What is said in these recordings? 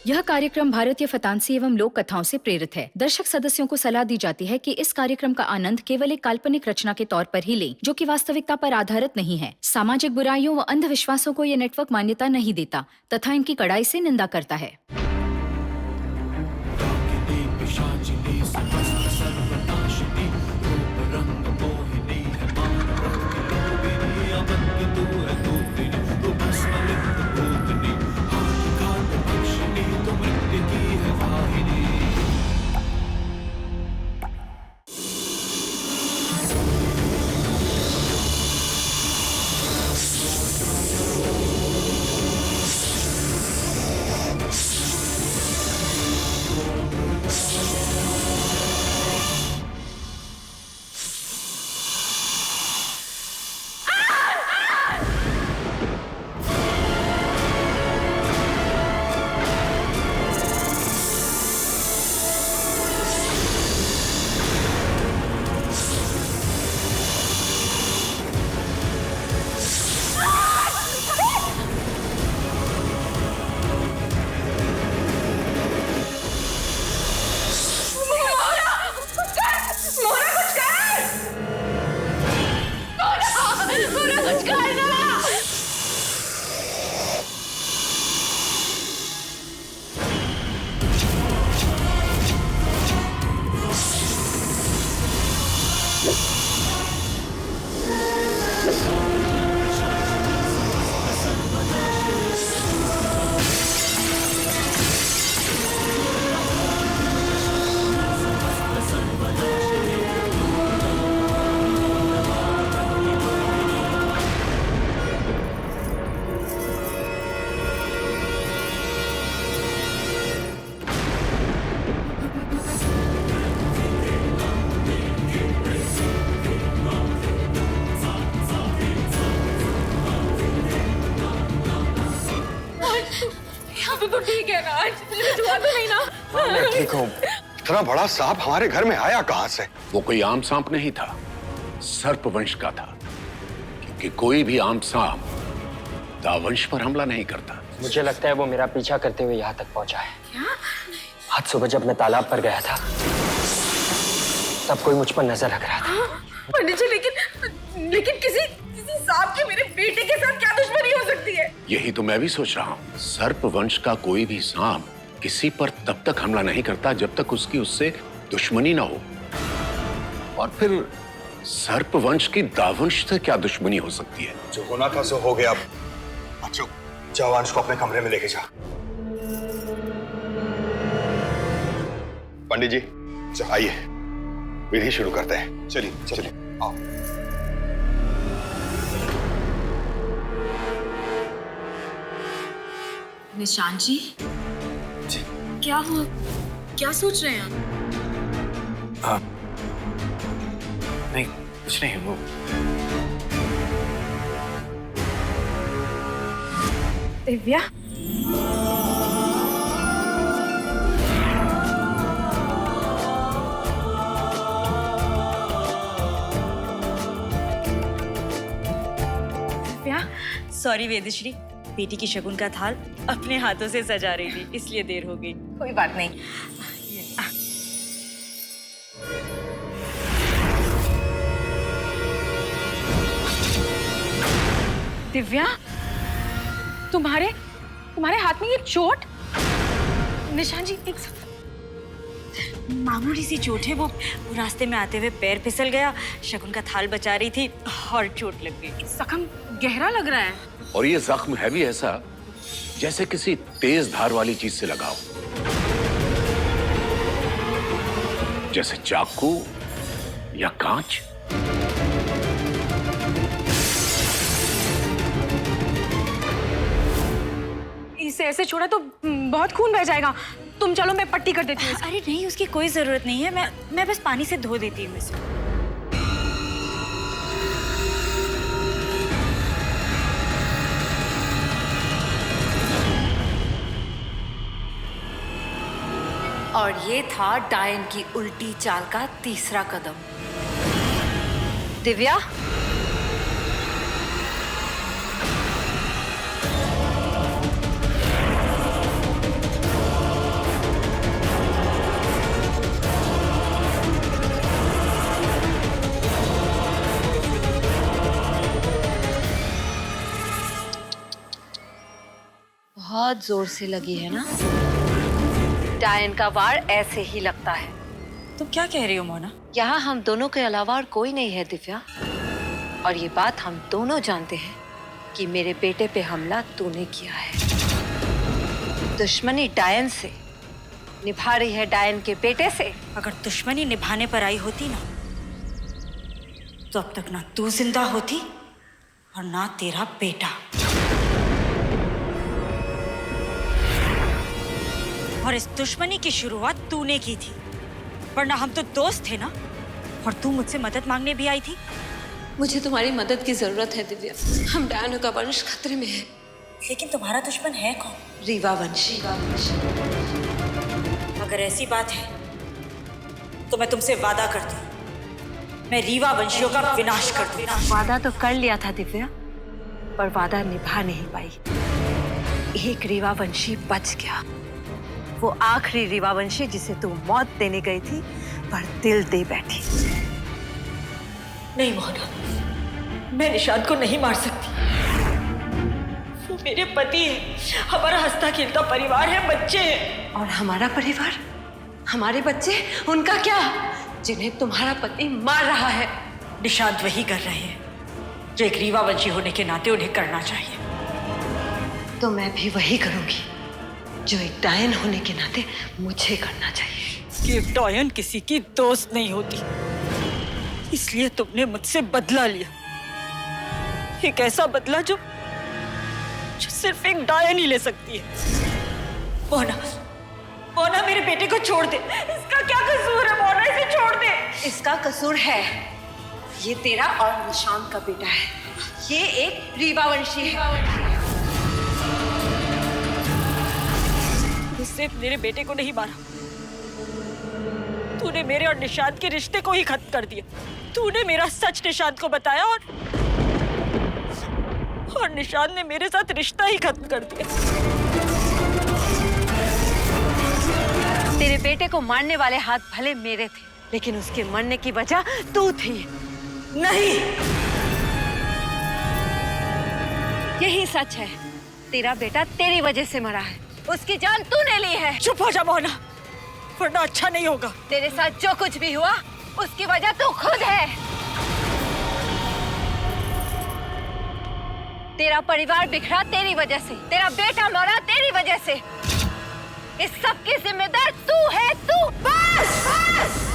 यह कार्यक्रम भारतीय फतांसी एवं लोक कथाओं से प्रेरित है। दर्शक सदस्यों को सलाह दी जाती है कि इस कार्यक्रम का आनंद केवल एक काल्पनिक रचना के तौर पर ही लें, जो कि वास्तविकता पर आधारित नहीं है। सामाजिक बुराइयों व अंधविश्वासों को यह नेटवर्क मान्यता नहीं देता तथा इनकी कड़ाई से निंदा करता है। तो ठीक है ना, आज हुआ तो नहीं ना? मैं ठीक हूँ। इतना बड़ा सांप हमारे घर में आया कहाँ से? वो कोई आम सांप नहीं था, सर्प वंश का था। क्योंकि कोई भी आम सांप दावंश पर हमला नहीं करता। मुझे लगता है वो मेरा पीछा करते हुए यहाँ तक पहुँचा है। क्या? आज सुबह जब मैं तालाब पर गया था तब कोई मुझ पर नजर रख रहा था। पंडित जी, लेकिन किसी सांप की मेरे बेटे के साथ क्या दुश्मनी हो सकती है? यही तो मैं भी सोच रहा हूँ। सर्प वंश का कोई भी सांप किसी पर तब तक हमला नहीं करता जब तक उसकी उससे दुश्मनी ना हो। और फिर सर्प वंश की दावंश से क्या दुश्मनी हो सकती है? जो होना था सो हो गया। बच्चों, जाओ अंश को अपने कमरे में लेके जा। पंडित जी आइए, विधि शुरू करते हैं। चलिए चलिए आओ। निशांत जी, क्या हुआ? क्या सोच रहे हैं आप? नहीं कुछ नहीं। वो दिव्या, सॉरी वेदश्री, बेटी की शगुन का थाल अपने हाथों से सजा रही थी, इसलिए देर हो गई। कोई बात नहीं। दिव्या, तुम्हारे हाथ में ये चोट? निशांत जी, एक मामूली सी चोट है, वो रास्ते में आते हुए पैर फिसल गया, शगुन का थाल बचा रही थी और चोट लग गई। जख्म गहरा लग रहा है। और ये जख्म है भी ऐसा जैसे किसी तेज धार वाली चीज से लगा हो, जैसे चाकू या कांच। इसे ऐसे छोड़ा तो बहुत खून बह जाएगा। तुम चलो, मैं पट्टी कर देती हूँ। अरे नहीं, उसकी कोई जरूरत नहीं है, मैं बस पानी से धो देती हूँ इसे। और ये था डायन की उल्टी चाल का तीसरा कदम। दिव्या, बहुत जोर से लगी है ना? डायन का वार ऐसे ही लगता है। तुम क्या कह रही हो मोना? यहाँ हम दोनों के अलावा और कोई नहीं है दिव्या, और ये बात हम दोनों जानते हैं कि मेरे बेटे पे हमला तूने किया है। दुश्मनी डायन से निभा रही है, डायन के बेटे से। अगर दुश्मनी निभाने पर आई होती ना, तो अब तक ना तू जिंदा होती और ना तेरा बेटा। और इस दुश्मनी की शुरुआत तूने की थी, वरना हम तो दोस्त थे ना। और तू मुझसे मदद मांगने भी आई थी। मुझे तुम्हारी मदद की जरूरत है दिव्या। हम डायन का वंश खतरे में है। लेकिन तुम्हारा दुश्मन है कौन? रीवा वंशी। अगर ऐसी बात है तो मैं तुमसे वादा करती हूँ, मैं रीवा वंशियों का विनाश कर दूंगा। वादा तो कर लिया था दिव्या, पर वादा निभा नहीं पाई। एक रीवा वंशी बच गया, वो आखिरी रीवा वंशी जिसे तू मौत देने गई थी, पर दिल दे बैठी। नहीं मोहना, मैं निशांत को नहीं मार सकती। वो मेरे पति है, हमारा हंसता खेलता परिवार है, बच्चे हैं। और हमारा परिवार, हमारे बच्चे, उनका क्या, जिन्हें तुम्हारा पति मार रहा है? निशांत वही कर रहे हैं जो एक रीवा वंशी होने के नाते उन्हें करना चाहिए। तो मैं भी वही करूंगी जो एक डायन होने के नाते मुझे करना चाहिए। कि एक डायन किसी की दोस्त नहीं होती, इसलिए तुमने मुझसे बदला लिया। एक ऐसा बदला जो सिर्फ एक डायन ही ले सकती है। मोना, मोना मेरे बेटे को छोड़ दे। इसका क्या कसूर है मोना? इसे छोड़ दे। इसका कसूर है, ये तेरा और निशांत का बेटा है। ये एक रीवा वंशी है। सिर्फ मेरे बेटे को नहीं मारा, तूने मेरे और निशांत के रिश्ते को ही खत्म कर दिया। तूने मेरा सच निशांत को बताया और निशांत ने मेरे साथ रिश्ता ही खत्म कर दिया। तेरे बेटे को मारने वाले हाथ भले मेरे थे, लेकिन उसके मरने की वजह तू थी। नहीं, यही सच है। तेरा बेटा तेरी वजह से मरा है, उसकी जान तूने ली है। चुप हो जा मोना, वरना अच्छा नहीं होगा। तेरे साथ जो कुछ भी हुआ उसकी वजह तू खुद है। तेरा परिवार बिखरा तेरी वजह से, तेरा बेटा मरा तेरी वजह से। इस सब की जिम्मेदार तू है, तू। बस, बस।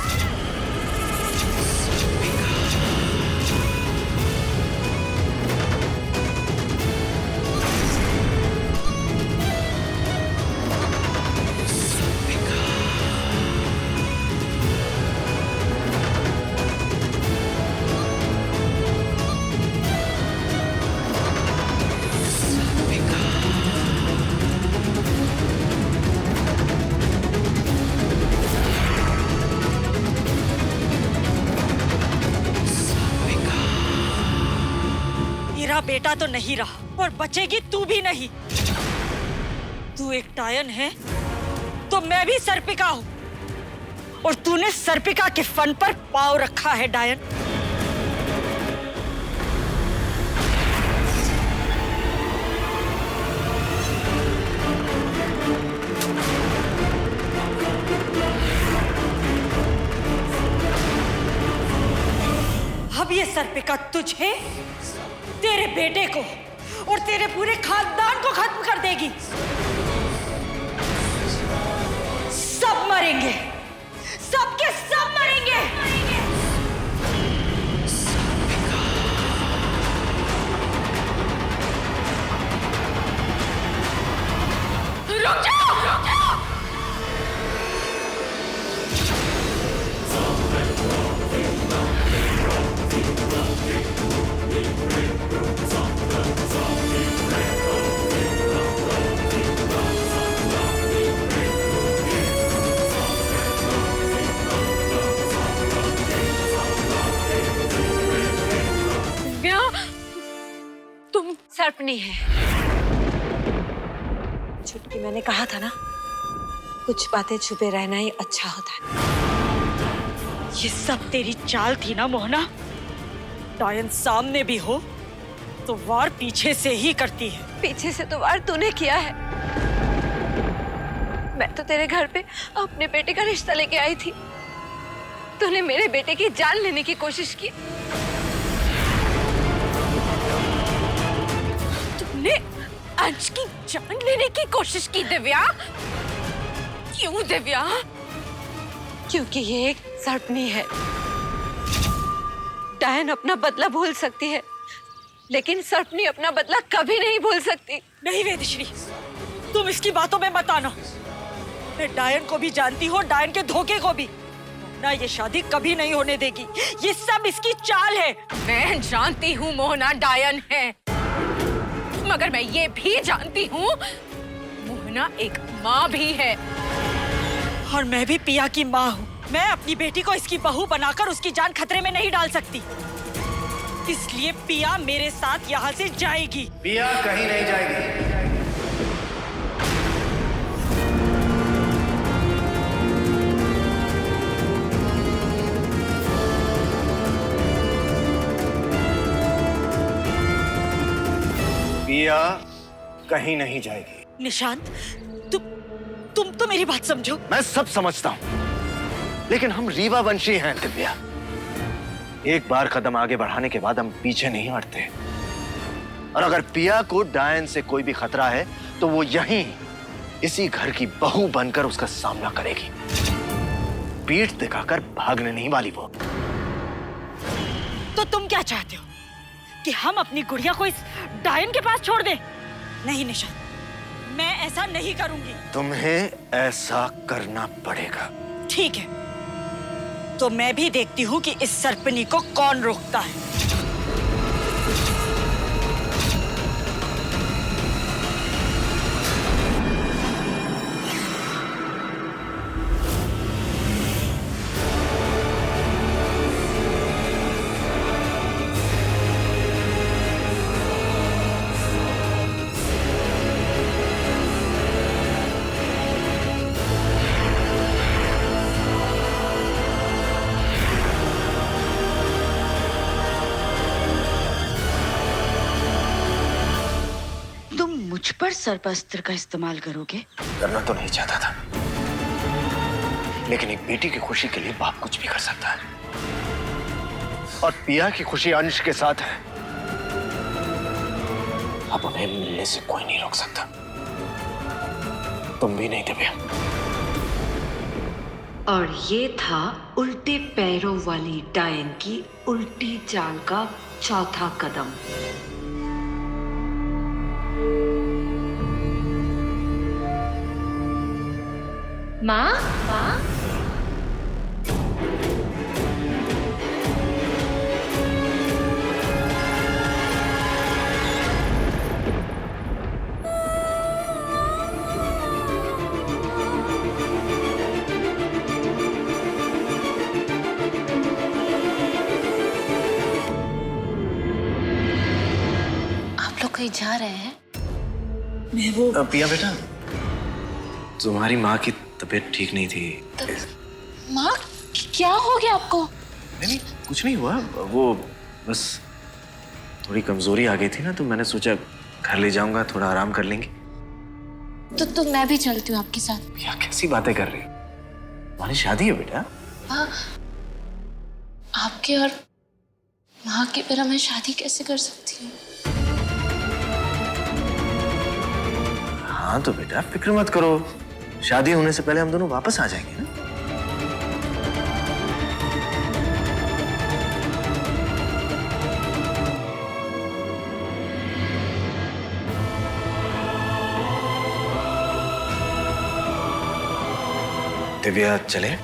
मेरा बेटा तो नहीं रहा और बचेगी तू भी नहीं। तू एक डायन है तो मैं भी सर्पिका हूं, और तूने सर्पिका के फन पर पांव रखा है डायन। अब ये सर्पिका तुझे, तेरे बेटे को और तेरे पूरे खानदान को खत्म कर देगी। सब मरेंगे, सब के सब मरेंगे। रुक जाओ, रुक जाओ। सर्पनी है। छुटकी, मैंने कहा था ना, कुछ बातें छुपे रहना ही अच्छा होता है। ये सब तेरी चाल थी ना मोहना। डायन सामने भी हो तो वार पीछे से ही करती है। पीछे से तो वार तूने किया है। मैं तो तेरे घर पे अपने बेटे का रिश्ता लेके आई थी। तूने मेरे बेटे की जान लेने की कोशिश की। तुमने अंश की जान लेने की कोशिश की दिव्या। क्यों दिव्या? क्योंकि ये एक सर्पनी है। डायन अपना बदला भूल सकती है, लेकिन सर्पनी अपना बदला कभी नहीं भूल सकती। नहीं वेदश्री, तुम इसकी बातों में मत आना। मैं डायन को भी जानती हूँ, डायन के धोखे को भी। ना ये शादी कभी नहीं होने देगी। ये सब इसकी चाल है। मैं जानती हूँ मोहना डायन है, मगर मैं ये भी जानती हूँ मोहना एक माँ भी है। और मैं भी पिया की माँ हूँ। मैं अपनी बेटी को इसकी बहू बनाकर उसकी जान खतरे में नहीं डाल सकती। इसलिए पिया मेरे साथ यहाँ से जाएगी। पिया कहीं नहीं जाएगी। पिया कहीं नहीं जाएगी। निशांत, तुम तो मेरी बात समझो। मैं सब समझता हूं, लेकिन हम रीवा वंशी हैं दिव्या। एक बार कदम आगे बढ़ाने के बाद हम पीछे नहीं हटते। और अगर पिया को डायन से कोई भी खतरा है तो वो यहीं इसी घर की बहू बनकर उसका सामना करेगी। पीठ दिखाकर भागने नहीं वाली वो। तो तुम क्या चाहते हो कि हम अपनी गुड़िया को इस डायन के पास छोड़ दें? नहीं निशांत, मैं ऐसा नहीं करूंगी। तुम्हें ऐसा करना पड़ेगा। ठीक है, तो मैं भी देखती हूँ कि इस सर्पनी को कौन रोकता है। मुझ पर सर्पास्त्र का इस्तेमाल करोगे? करना तो नहीं चाहता था, लेकिन एक बेटी की खुशी के लिए बाप कुछ भी कर सकता है। और पिया की खुशी अंश के साथ है। अब उन्हें मिलने से कोई नहीं रोक सकता। तुम भी नहीं दिव्या। और ये था उल्टे पैरों वाली डायन की उल्टी चाल का चौथा कदम। माँ, माँ, आप लोग कहीं जा रहे हैं? मैं वो पिया बेटा, तुम्हारी माँ की तबीयत ठीक नहीं थी। माँ, क्या हो गया आपको? नहीं, कुछ नहीं हुआ। वो बस थोड़ी कमजोरी आ गई थी ना, तो मैंने सोचा घर ले जाऊंगा, थोड़ा आराम कर लेंगे। तो मैं भी चलती हूँ आपके साथ। क्या कैसी बातें कर रही हो? तुम्हारी शादी है बेटा। हाँ, आपके और माँ के बिना मैं शादी कैसे कर सकती हूँ? हाँ तो बेटा फिक्र मत करो, शादी होने से पहले हम दोनों वापस आ जाएंगे ना। दिव्या चले?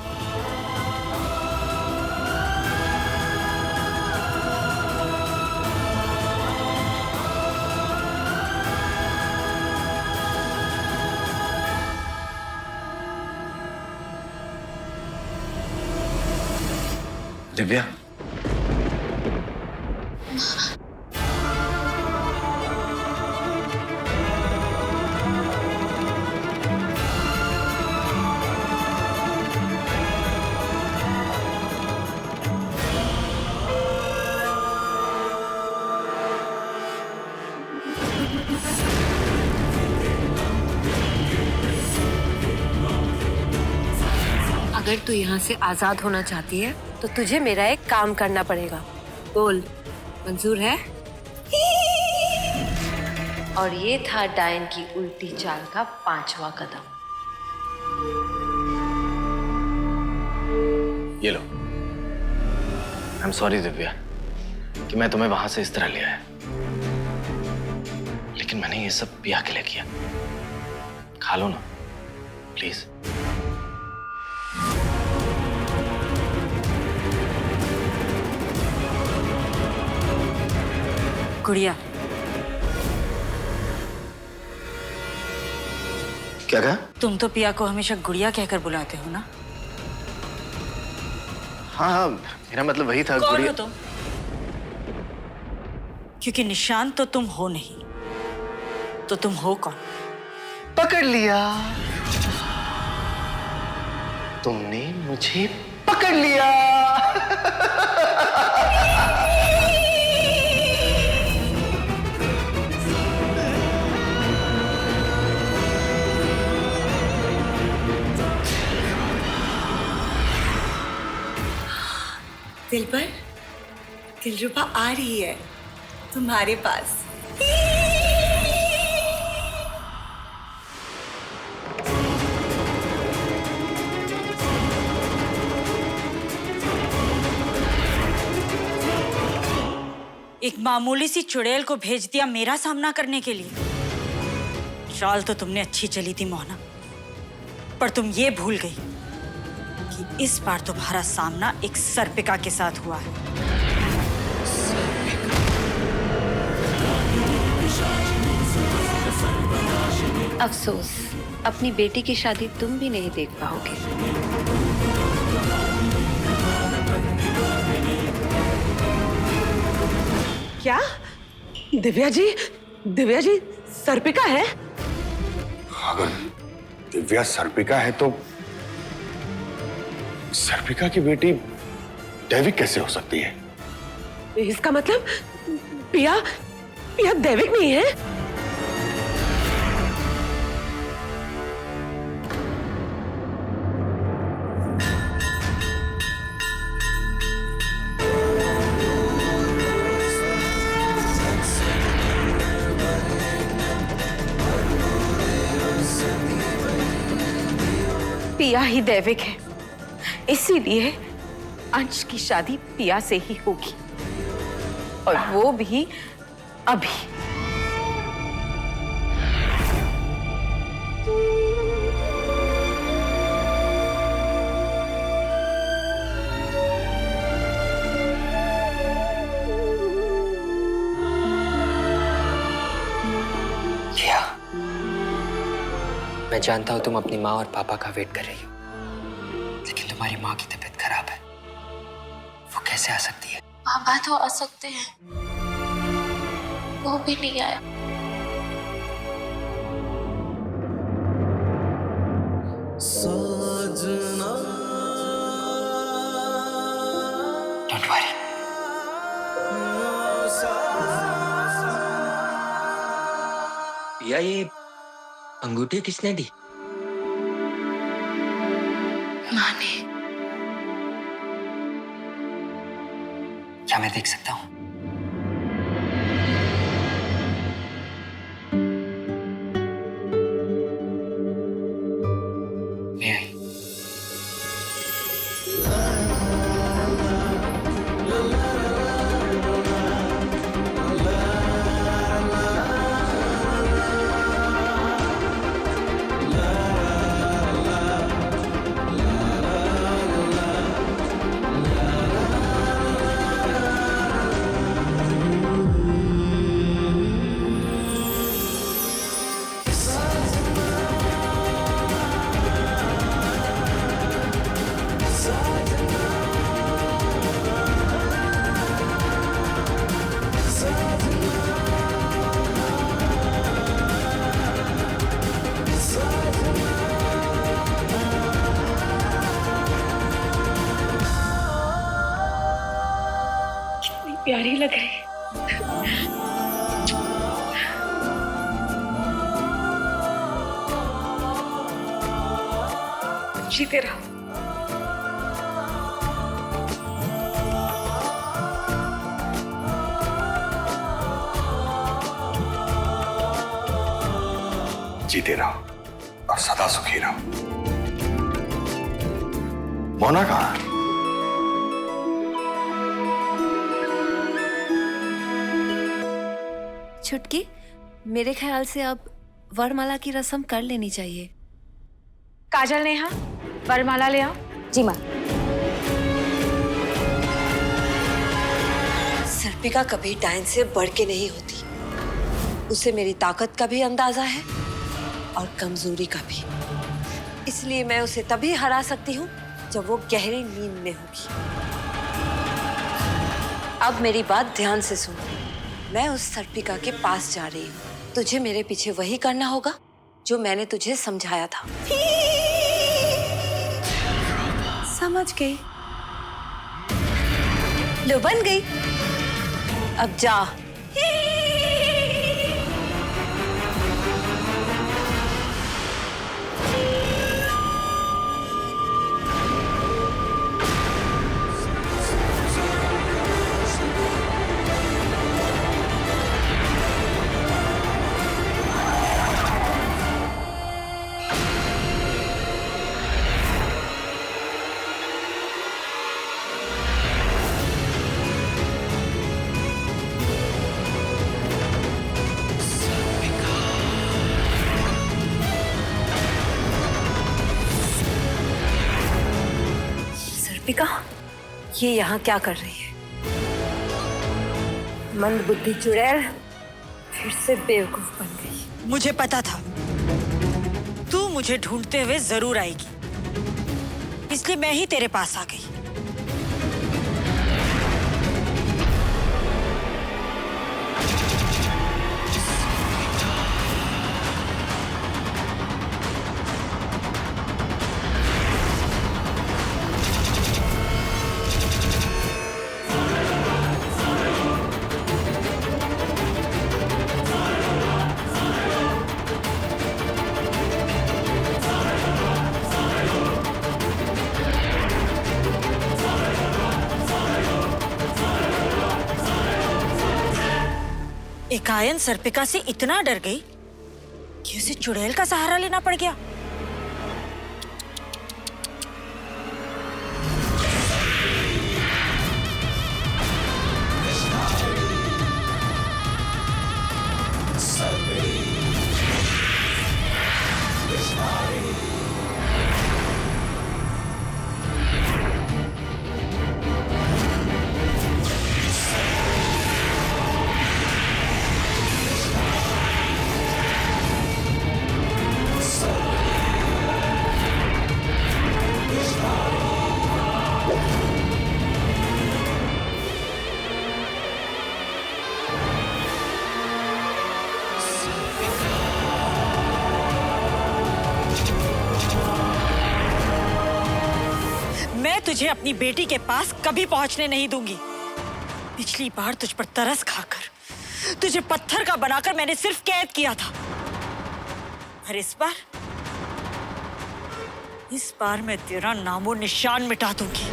दिव्या, अगर तू यहाँ से आजाद होना चाहती है तो तुझे मेरा एक काम करना पड़ेगा। बोल, मंजूर है? और ये था डायन की उल्टी चाल का 5वां कदम। ये लो। आई एम सॉरी दिव्या कि मैं तुम्हें वहां से इस तरह ले आया, लेकिन मैंने ये सब पिया के लिए किया। खा लो ना प्लीज। गुड़िया। क्या कहा? तुम तो पिया को हमेशा गुड़िया कहकर बुलाते हो ना? हाँ हाँ, मेरा मतलब वही था। कौन गुड़िया हो तुम? क्योंकि निशान तो तुम हो नहीं, तो तुम हो कौन? पकड़ लिया तुमने, मुझे पकड़ लिया। दिलबर, दिलरुबा आ रही है तुम्हारे पास। एक मामूली सी चुड़ैल को भेज दिया मेरा सामना करने के लिए। चाल तो तुमने अच्छी चली थी मोहना, पर तुम ये भूल गई कि इस बार तुम्हारा सामना एक सर्पिका के साथ हुआ है। अफसोस, अपनी बेटी की शादी तुम भी नहीं देख पाओगे। क्या? दिव्या जी सर्पिका है? अगर दिव्या सर्पिका है तो सर्पिका की बेटी दैविक कैसे हो सकती है? इसका मतलब पिया दैविक नहीं है? पिया ही दैविक है, इसीलिए अंश की शादी पिया से ही होगी, और वो भी अभी। क्या? मैं जानता हूं तुम अपनी माँ और पापा का वेट कर रही हो, लेकिन तुम्हारी माँ की तबीयत खराब है, वो कैसे आ सकती है? पापा तो आ सकते हैं, वो भी नहीं आया। Don't worry. या ये अंगूठी किसने दी? माँ ने। क्या मैं देख सकता हूँ? May I? प्यारी लग रही है। जीते रहो। जीते रहो और सदा सुखी रहो। मोना कहाँ? छुटकी, मेरे ख्याल से अब वरमाला की रस्म कर लेनी चाहिए। काजल, नेहा, वरमाला ले आओ। जी माँ। सर्पिका कभी डायन से बढ़ के नहीं होती। उसे मेरी ताकत का भी अंदाजा है और कमजोरी का भी। इसलिए मैं उसे तभी हरा सकती हूँ जब वो गहरी नींद में होगी। अब मेरी बात ध्यान से सुन। मैं उस सर्पिका के पास जा रही हूँ। तुझे मेरे पीछे वही करना होगा जो मैंने तुझे समझाया था। समझ गई? लो, बन गई। अब जा। सर्पिका, ये यहाँ क्या कर रही है? मंद बुद्धि चुड़ैल फिर से बेवकूफ बन गई। मुझे पता था तू मुझे ढूंढते हुए जरूर आएगी, इसलिए मैं ही तेरे पास आ गई। एकायन सर्पिका से इतना डर गई कि उसे चुड़ैल का सहारा लेना पड़ गया। मैं तुझे अपनी बेटी के पास कभी पहुंचने नहीं दूंगी। पिछली बार तुझ पर तरस खाकर तुझे पत्थर का बनाकर मैंने सिर्फ कैद किया था, और इस बार मैं तेरा नामो निशान मिटा दूंगी।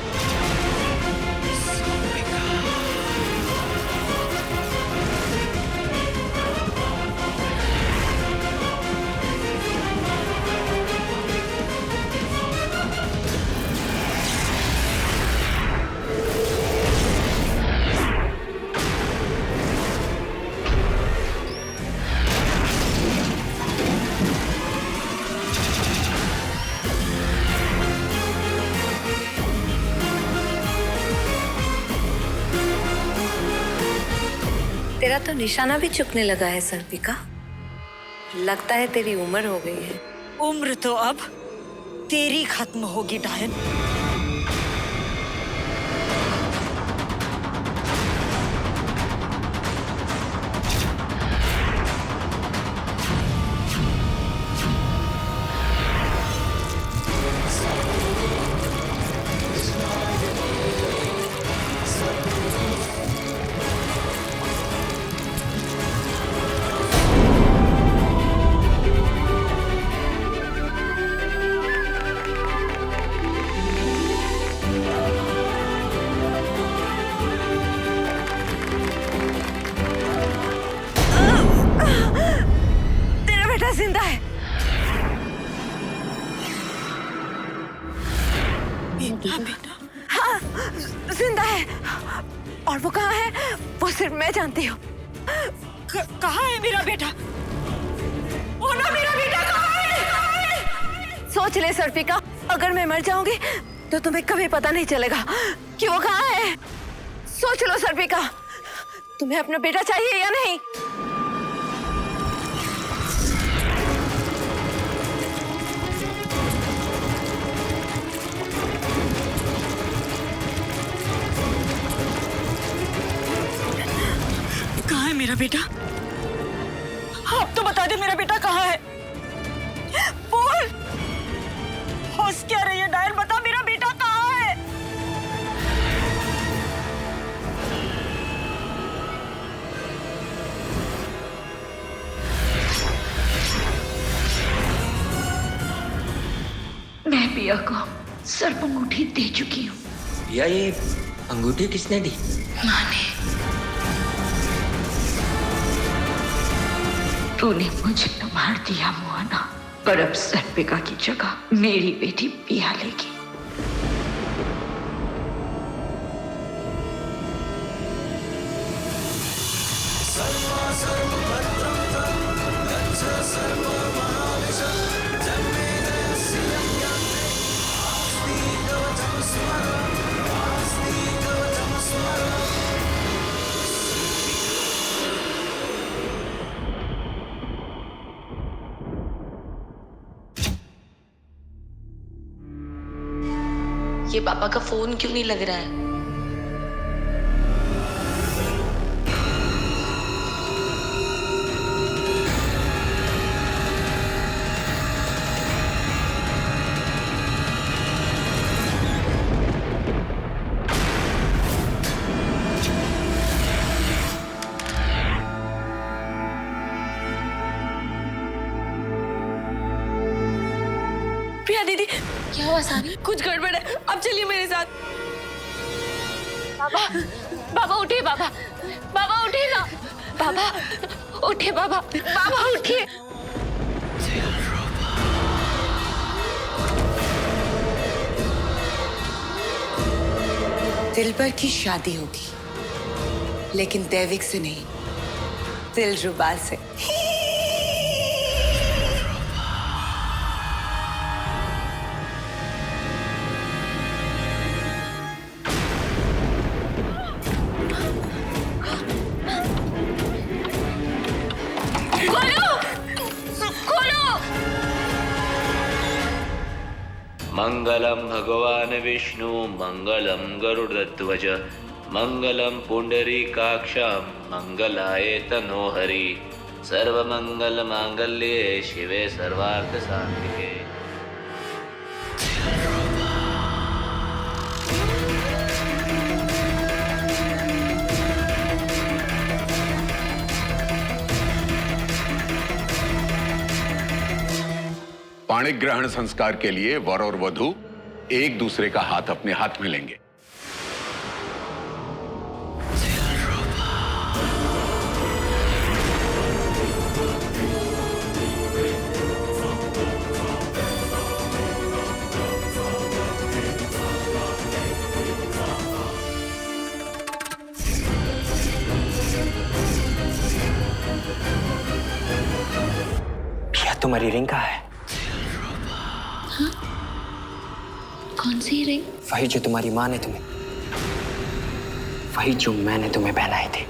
तेरा तो निशाना भी चुकने लगा है सर्पिका। लगता है तेरी उम्र हो गई है। उम्र तो अब तेरी खत्म होगी डायन। जिंदा है। हाँ, जिंदा है। और वो कहाँ है वो सिर्फ मैं जानती हूँ। कहाँ है मेरा बेटा? वो ना, मेरा बेटा कहाँ है? सोच ले सर्पिका, अगर मैं मर जाऊंगी तो तुम्हें कभी पता नहीं चलेगा कि वो कहाँ है। सोच लो सर्पिका, तुम्हें अपना बेटा चाहिए या नहीं? कहाँ है मेरा बेटा? आप तो बता दे, मेरा बेटा कहाँ है? बोल, होश क्या रही है डायल, बता मेरा बेटा कहाँ है? मैं पिया को सर्प अंगूठी दे चुकी हूँ। या ये अंगूठी किसने दी? माँ ने। तूने मुझे तो मार दिया मोहना, पर अब सर्पिका की जगह मेरी बेटी पिया लेगी। ये पापा का फोन क्यों नहीं लग रहा है? प्रिया दीदी, क्या हुआ सानी? कुछ गड़बड़ है, अब चलिए मेरे साथ। बाबा, बाबा उठिए, बाबा, बाबा उठिए ना, बाबा उठिए, बाबा, बाबा उठिए। दिलबर की शादी होगी, लेकिन दैविक से नहीं, दिलरुबा से। मंगलम भगवान विष्णु मंगलम गरुड़ध्वज मंगलम पुंडरीकाक्षं मंगलाय तनोहरि सर्वमंगल मांगल्ये शिवे सर्वार्थ साधिके। पाणिक ग्रहण संस्कार के लिए वर और वधू एक दूसरे का हाथ अपने हाथ में लेंगे। क्या तुम्हारी रिंग कहाँ है? कौन सी रिंग? वही जो तुम्हारी माँ ने तुम्हें, वही जो मैंने तुम्हें पहनाई थी।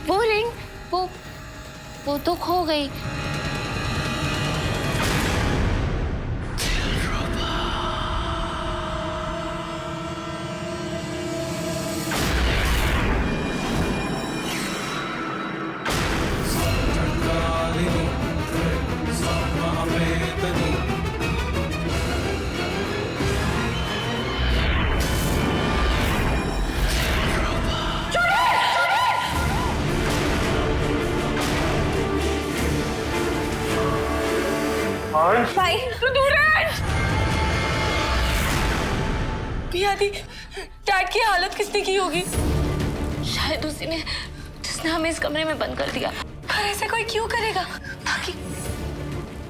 वो रिंग, वो तो खो गई। भाई तू दूर है। पिया दी, डैड की हालत किसने की होगी? शायद उसी ने जिसने हमें इस कमरे में बंद कर दिया। पर ऐसा कोई क्यों करेगा?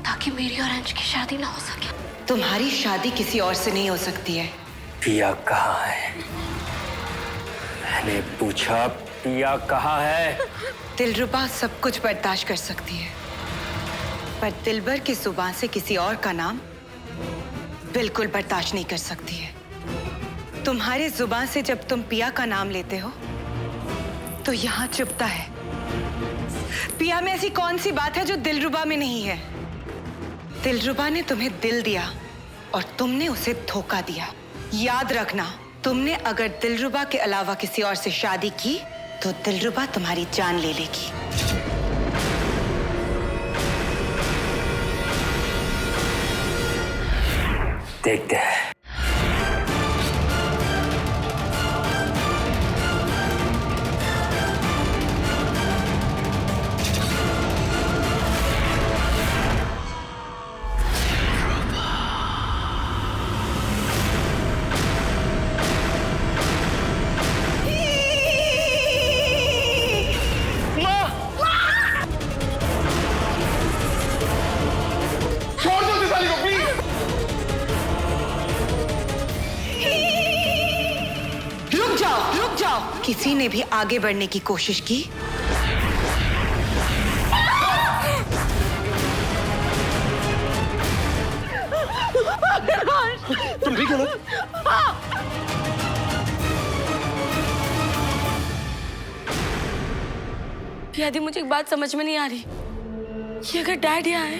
ताकि मेरी और अंश की शादी ना हो सके। तुम्हारी शादी किसी और से नहीं हो सकती है, पिया कहाँ है? मैंने पूछा पिया कहाँ है? दिलरुबा सब कुछ बर्दाश्त कर सकती है, पर दिलबर की जुबान से किसी और का नाम बिल्कुल बर्दाश्त नहीं कर सकती है। तुम्हारी जुबान से जब तुम पिया का नाम लेते हो तो यहाँ चुभता है। पिया में ऐसी कौन सी बात है जो दिलरुबा में नहीं है? दिलरुबा ने तुम्हें दिल दिया और तुमने उसे धोखा दिया। याद रखना, तुमने अगर दिलरुबा के अलावा किसी और से शादी की तो दिलरुबा तुम्हारी जान ले लेगी। देखते हैं। रुक जाओ। किसी ने भी आगे बढ़ने की कोशिश की? तुम ठीक हो ना? पियादी, मुझे एक बात समझ में नहीं आ रही कि अगर डैड यहाँ है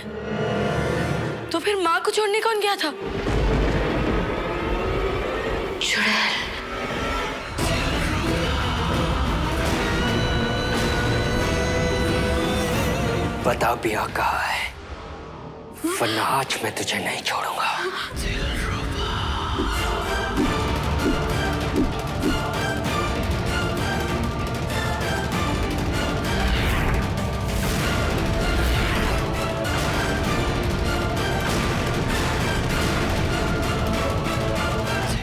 तो फिर माँ को छोड़ने कौन गया था? चुड़ैल। बता पिया कहाँ है, वरना आज मैं तुझे नहीं छोड़ूंगा।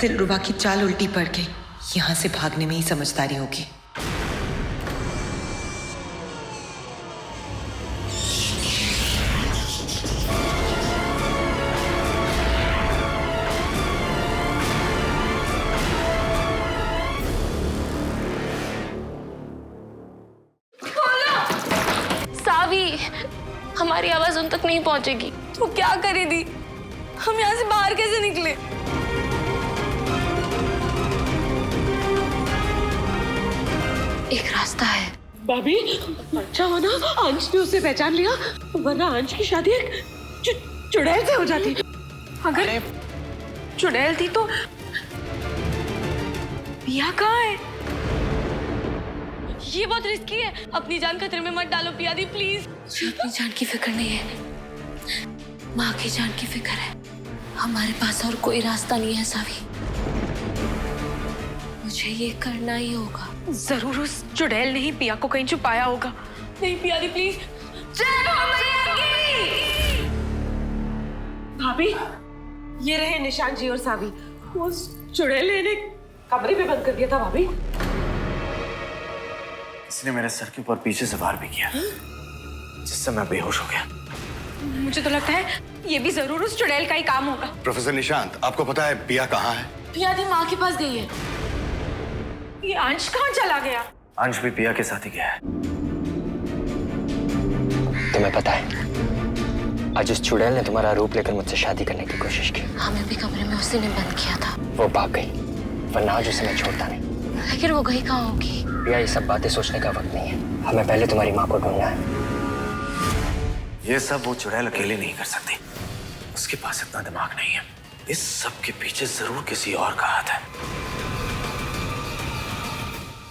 दिलरुबा की चाल उल्टी पड़ गई। यहाँ से भागने में ही समझदारी होगी। हमारी आवाज उन तक नहीं पहुंचेगी तो क्या करे दी? हम यहाँ से बाहर कैसे निकले? एक रास्ता है। भाभी, अच्छा हो ना अंश ने उसे पहचान लिया, वरना अंश की शादी एक चुड़ैल से हो जाती। अगर चुड़ैल थी तो पिया कहाँ है? ये बहुत रिस्की है, अपनी जान खतरे में मत डालो पिया दी प्लीज। मुझे अपनी जान की फिक्र नहीं है, माँ की जान की फिक्र है। हमारे पास और कोई रास्ता नहीं है सावी, मुझे ये करना ही होगा। जरूर उस चुड़ैल ने ही पिया को कहीं छुपाया होगा। नहीं पिया दी प्लीज। भाभी, ये रहे निशान जी और सावी। उस चुड़ैल ने इन्हें कमरे में बंद कर दिया था भाभी। इसने मेरे सर के ऊपर पीछे से वार भी किया, जिससे मैं बेहोश हो गया। मुझे तो लगता है ये भी जरूर उस चुड़ैल का ही काम होगा। प्रोफेसर निशांत, आपको पता है पिया कहाँ है? पिया दी माँ के पास गई है। ये अंश कहाँ चला गया? अंश भी पिया के साथ ही गया है। तुम्हें पता है, आज उस चुड़ैल ने तुम्हारा रूप लेकर मुझसे शादी करने की कोशिश की। हमें भी कमरे में उसी ने बंद किया था। वो भाग गई, वरना आज उसे मैं छोड़ता नहीं। लेकिन वो गई कहाँ होगी? पिया, ये सब बातें सोचने का वक्त नहीं है, हमें पहले तुम्हारी माँ को ढूंढना है। ये सब वो चुड़ैल अकेले नहीं कर सकती, उसके पास इतना दिमाग नहीं है। इस सब के पीछे जरूर किसी और का हाथ है।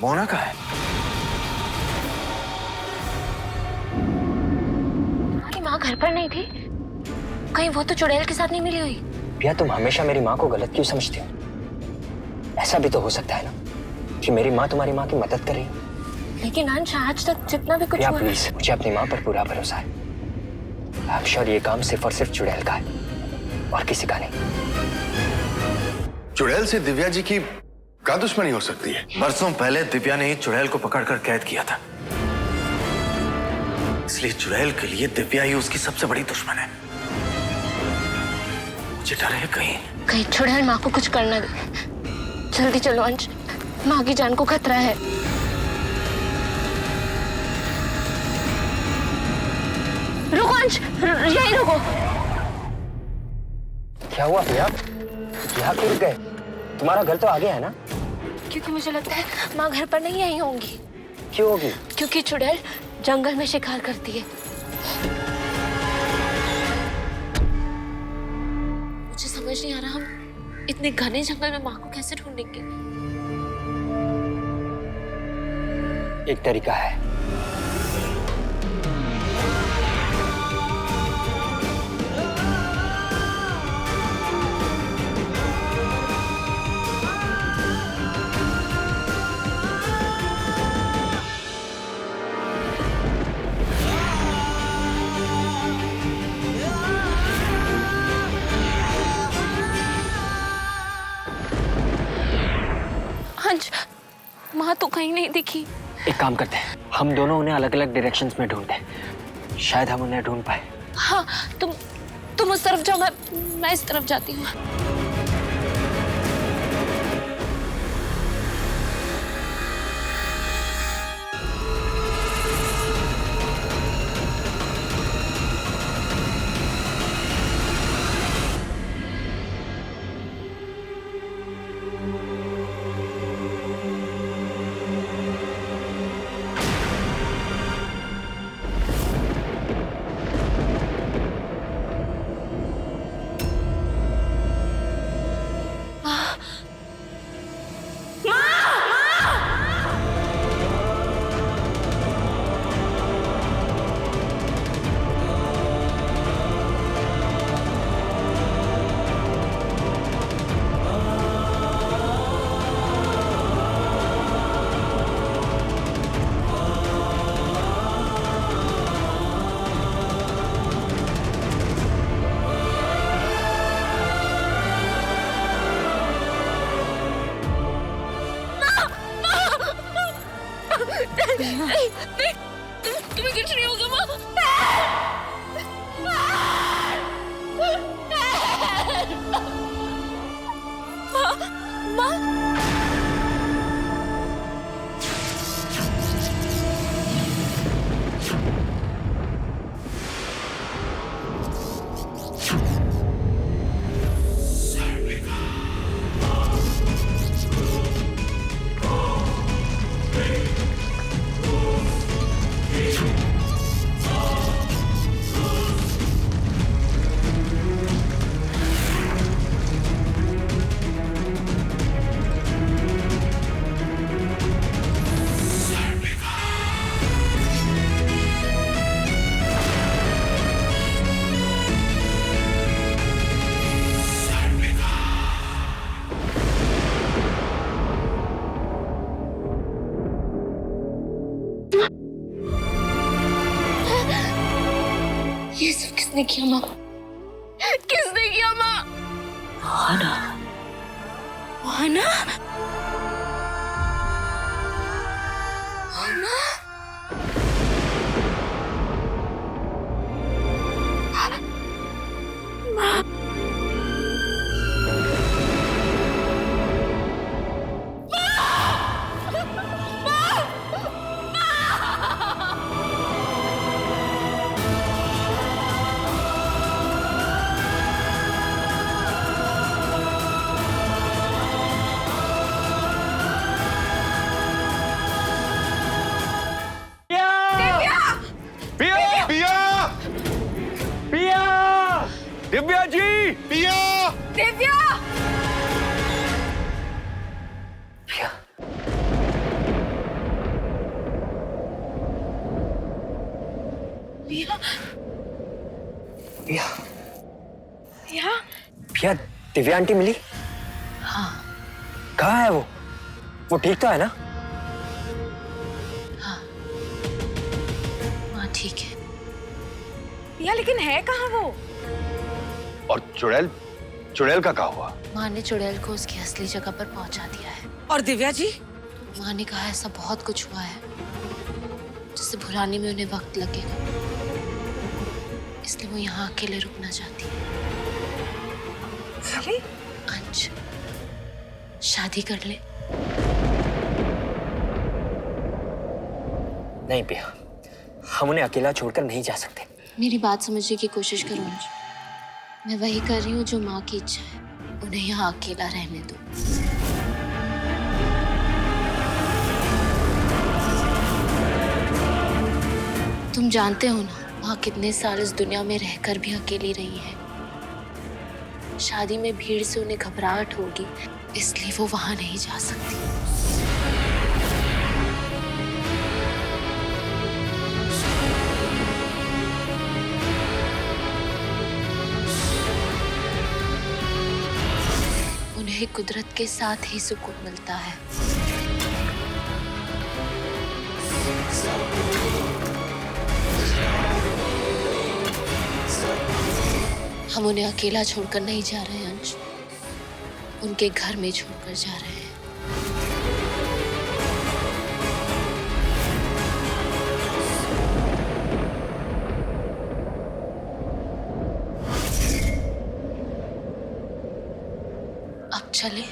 मोना का है। कि माँ घर पर नहीं थी? कहीं वो तो चुड़ैल के साथ नहीं मिली हुई? पिया, तुम हमेशा मेरी माँ को गलत क्यों समझती हो? ऐसा भी तो हो सकता है ना कि मेरी माँ तुम्हारी माँ की मदद कर रही है। लेकिन अंश, आज तक जितना भी कुछ पिया हुआ, प्लीज, मुझे अपनी माँ पर पूरा भरोसा है। आई एम श्योर ये काम सिर्फ और सिर्फ चुड़ैल का है और किसी का नहीं। चुड़ैल से दिव्या जी की क्या दुश्मनी हो सकती है? बरसों पहले दिव्या ने ही चुड़ैल को पकड़कर कैद किया था, इसलिए चुड़ैल के लिए दिव्या ही उसकी सबसे बड़ी दुश्मन है। मुझे डर है कहीं चुड़ैल माँ को कुछ करना दे। जल्दी चलो अंश, माँ की जान को खतरा है। रुको अंश, यहीं रुको। क्या हुआ प्रिया? यहाँ क्यों रुक गए? तुम्हारा घर तो आगे है ना? क्योंकि मुझे लगता है माँ घर पर नहीं आई होंगी। क्यों होगी? क्योंकि चुड़ैल जंगल में शिकार करती है। मुझे समझ नहीं आ रहा हम इतने घने जंगल में माँ को कैसे ढूंढेंगे। एक तरीका है। अंश, माँ तो कहीं नहीं दिखी। एक काम करते हैं, हम दोनों उन्हें अलग अलग डायरेक्शंस में ढूंढते हैं, शायद हम उन्हें ढूंढ पाए। हाँ, तुम उस तरफ जाओ, मैं इस तरफ जाती हूँ। नहीं, तुम्हें कुछ नहीं होगा माँ। माँ, ये सब किसने किया माँ? किसने किया माँ? मोहना, मोहना, मोहना। माँ, दिव्या जी! पिया! दिव्या! प्रिया, पिया, प्रिया, पिया। प्रिया, दिव्या आंटी मिली? हाँ। कहाँ है वो? वो ठीक तो है ना? हाँ, माँ ठीक है। पिया, लेकिन है कहाँ वो? और चुड़ैल? चुड़ैल का क्या हुआ? माँ ने चुड़ैल को उसकी असली जगह पर पहुंचा दिया है। और दिव्या जी? माँ ने कहा ऐसा बहुत कुछ हुआ है जिसे भुलाने में उन्हें वक्त लगेगा, इसलिए वो यहाँ अकेले रुकना चाहती है। really? अंश, शादी कर ले। नहीं पिया, हम उन्हें अकेला छोड़कर नहीं जा सकते। मेरी बात समझने की कोशिश करो अंश। मैं वही कर रही हूँ जो माँ की इच्छा है। उन्हें यहाँ अकेला रहने दो। तुम जानते हो ना, माँ कितने साल इस दुनिया में रहकर भी अकेली रही है। शादी में भीड़ से उन्हें घबराहट होगी, इसलिए वो वहां नहीं जा सकती। उन्हें कुदरत के साथ ही सुकून मिलता है। हम उन्हें अकेला छोड़कर नहीं जा रहे हैं अंश, उनके घर में छोड़कर जा रहे हैं। अब चले।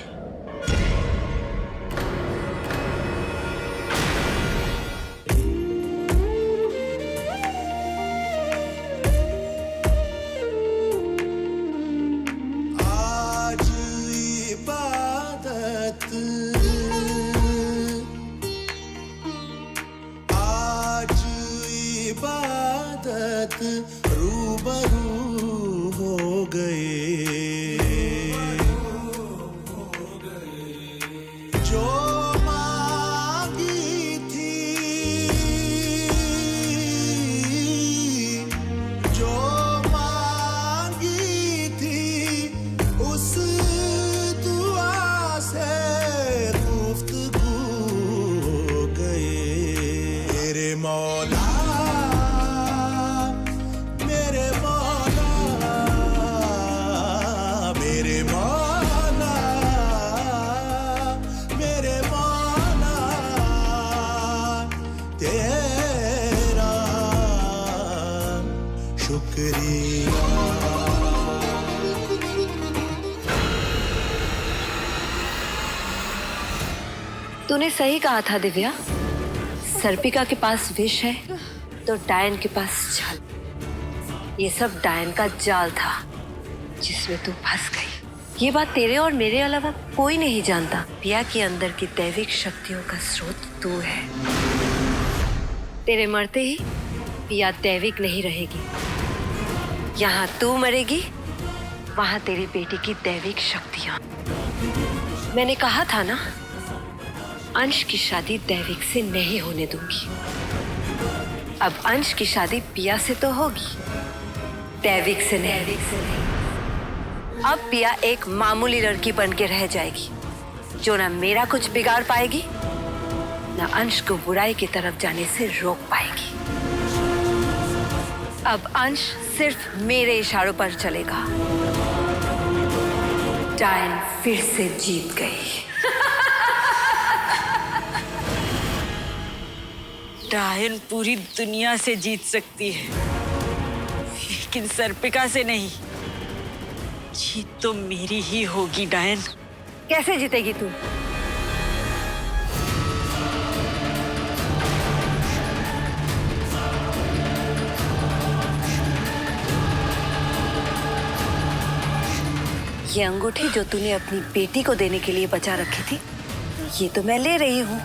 रूबरू हो गए, जो मांगी थी, जो मांगी थी, उस दुआ से गुफ्तगू हो गए। मेरे मौला, तूने सही कहा था दिव्या। सर्पिका के पास विष है तो डायन के पास छल। ये सब डायन का जाल था जिसमें तू फंस गई। ये बात तेरे और मेरे अलावा कोई नहीं जानता। पिया के अंदर की दैविक शक्तियों का स्रोत तू है। तेरे मरते ही पिया दैविक नहीं रहेगी। यहाँ तू मरेगी, वहां तेरी बेटी की दैविक शक्तियां। मैंने कहा था ना, अंश की शादी दैविक से नहीं होने दूंगी। अब अंश की शादी पिया से तो होगी, दैविक से नहीं। अब पिया एक मामूली लड़की बन के रह जाएगी जो ना मेरा कुछ बिगाड़ पाएगी, ना अंश को बुराई की तरफ जाने से रोक पाएगी। अब अंश सिर्फ मेरे इशारों पर चलेगा। डायन फिर से जीत गई। डायन पूरी दुनिया से जीत सकती है, लेकिन सर्पिका से नहीं। जीत तो मेरी ही होगी डायन। कैसे जीतेगी तू? ये अंगूठी जो तूने अपनी बेटी को देने के लिए बचा रखी थी, ये तो मैं ले रही हूँ।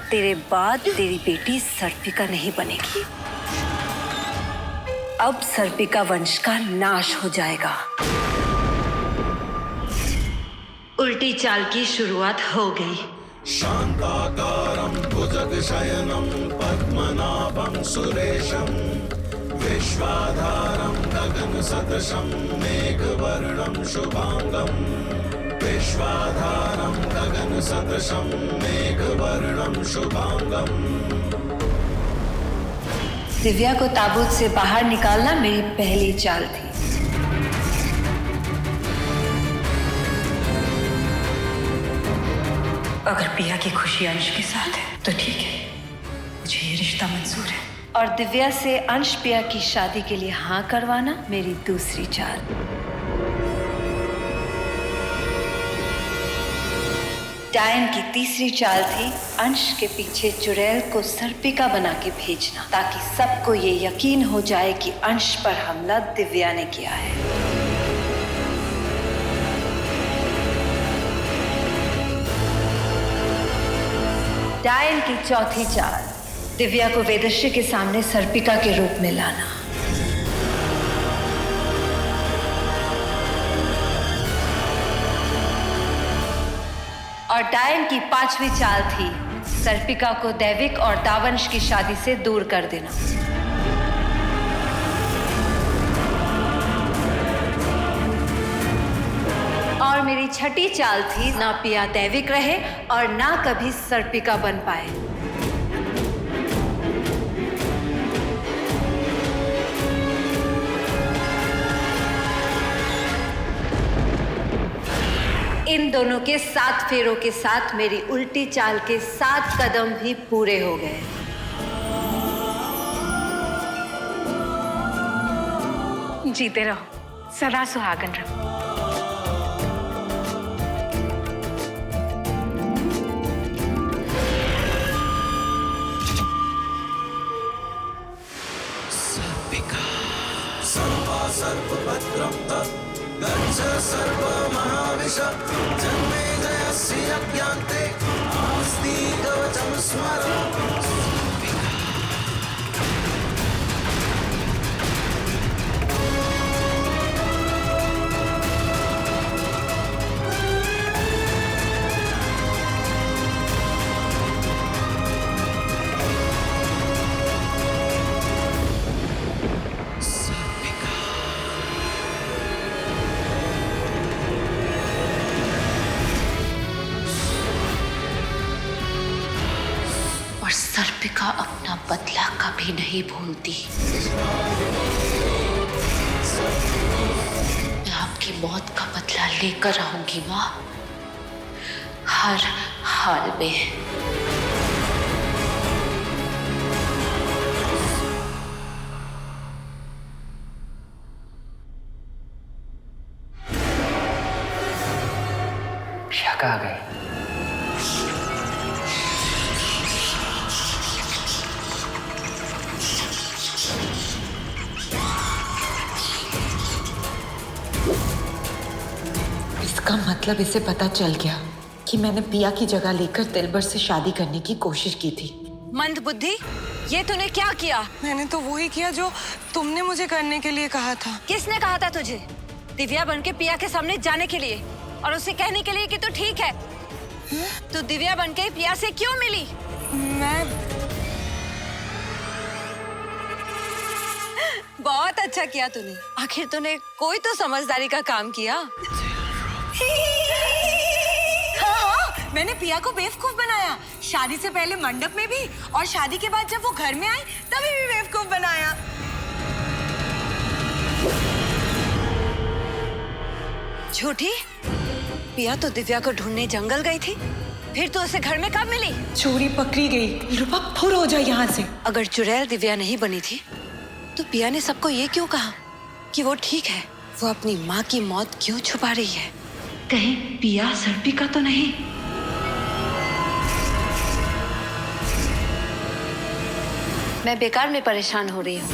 तेरे बाद तेरी बेटी सर्पिका नहीं बनेगी। अब सर्पिका वंश का नाश हो जाएगा। उल्टी चाल की शुरुआत हो गई। शांताकारं भुजगशयनं पद्मनाभं सुरेशं विश्वाधारं गगनसदृशं मेघवर्णं शुभांगं। विश्वाधारं गगनसदृशं मेघवर्णं शुभांगं। दिव्या को ताबूत से बाहर निकालना मेरी पहली चाल थी। अगर पिया की खुशी अंश के साथ है तो ठीक है, मुझे ये रिश्ता मंजूर है। और दिव्या से अंश पिया की शादी के लिए हाँ करवाना मेरी दूसरी चाल। डायन की तीसरी चाल थी अंश के पीछे चुड़ैल को सर्पिका बना के भेजना, ताकि सबको ये यकीन हो जाए कि अंश पर हमला दिव्या ने किया है। डायन की चौथी चाल, दिव्या को वेदश्री के सामने सर्पिका के रूप में लाना। और डायन की पांचवी चाल थी सर्पिका को दैविक और दावंश की शादी से दूर कर देना। और मेरी छठी चाल थी ना पिया दैविक रहे और ना कभी सर्पिका बन पाए। इन दोनों के 7 फेरों के साथ मेरी उल्टी चाल के 7 कदम भी पूरे हो गए। जीते रहो, सदा सुहागन रहो। सर्पभद्रं गच्छ सर्वमहाविश जन्मेजयस्य यज्ञान्ते आस्ति कवचं स्मर। सर्पिका अपना बदला कभी नहीं भूलती। मैं आपकी मौत का बदला लेकर आऊंगी माँ, हर हाल में। शाका आ गए। इसका मतलब इसे पता चल गया कि मैंने पिया की जगह लेकर दिलबर से शादी करने की कोशिश की थी। मंदबुद्धि, ये तूने क्या किया? मैंने तो वही किया जो तुमने मुझे करने के लिए कहा था। किसने कहा था तुझे? दिव्या बनके पिया के सामने जाने के लिए और उसे कहने के लिए कि तू ठीक है। तू दिव्या बनके पिया से क्यों मिली? बहुत अच्छा किया तूने। आखिर तूने कोई तो समझदारी का काम किया। हाँ, मैंने पिया को बेवकूफ बनाया। शादी से पहले मंडप में भी और शादी के बाद जब वो घर में आई तभी भी बेवकूफ बनाया। झूठी? पिया तो दिव्या को ढूंढने जंगल गई थी, फिर तो उसे घर में कब मिली? चोरी पकड़ी गई। रूपा फुर हो जाए यहाँ से। अगर चुड़ैल दिव्या नहीं बनी थी तो पिया ने सबको ये क्यों कहा कि वो ठीक है? वो अपनी माँ की मौत क्यों छुपा रही है? कहीं पिया सर्पिका तो नहीं? मैं बेकार में परेशान हो रही हूँ।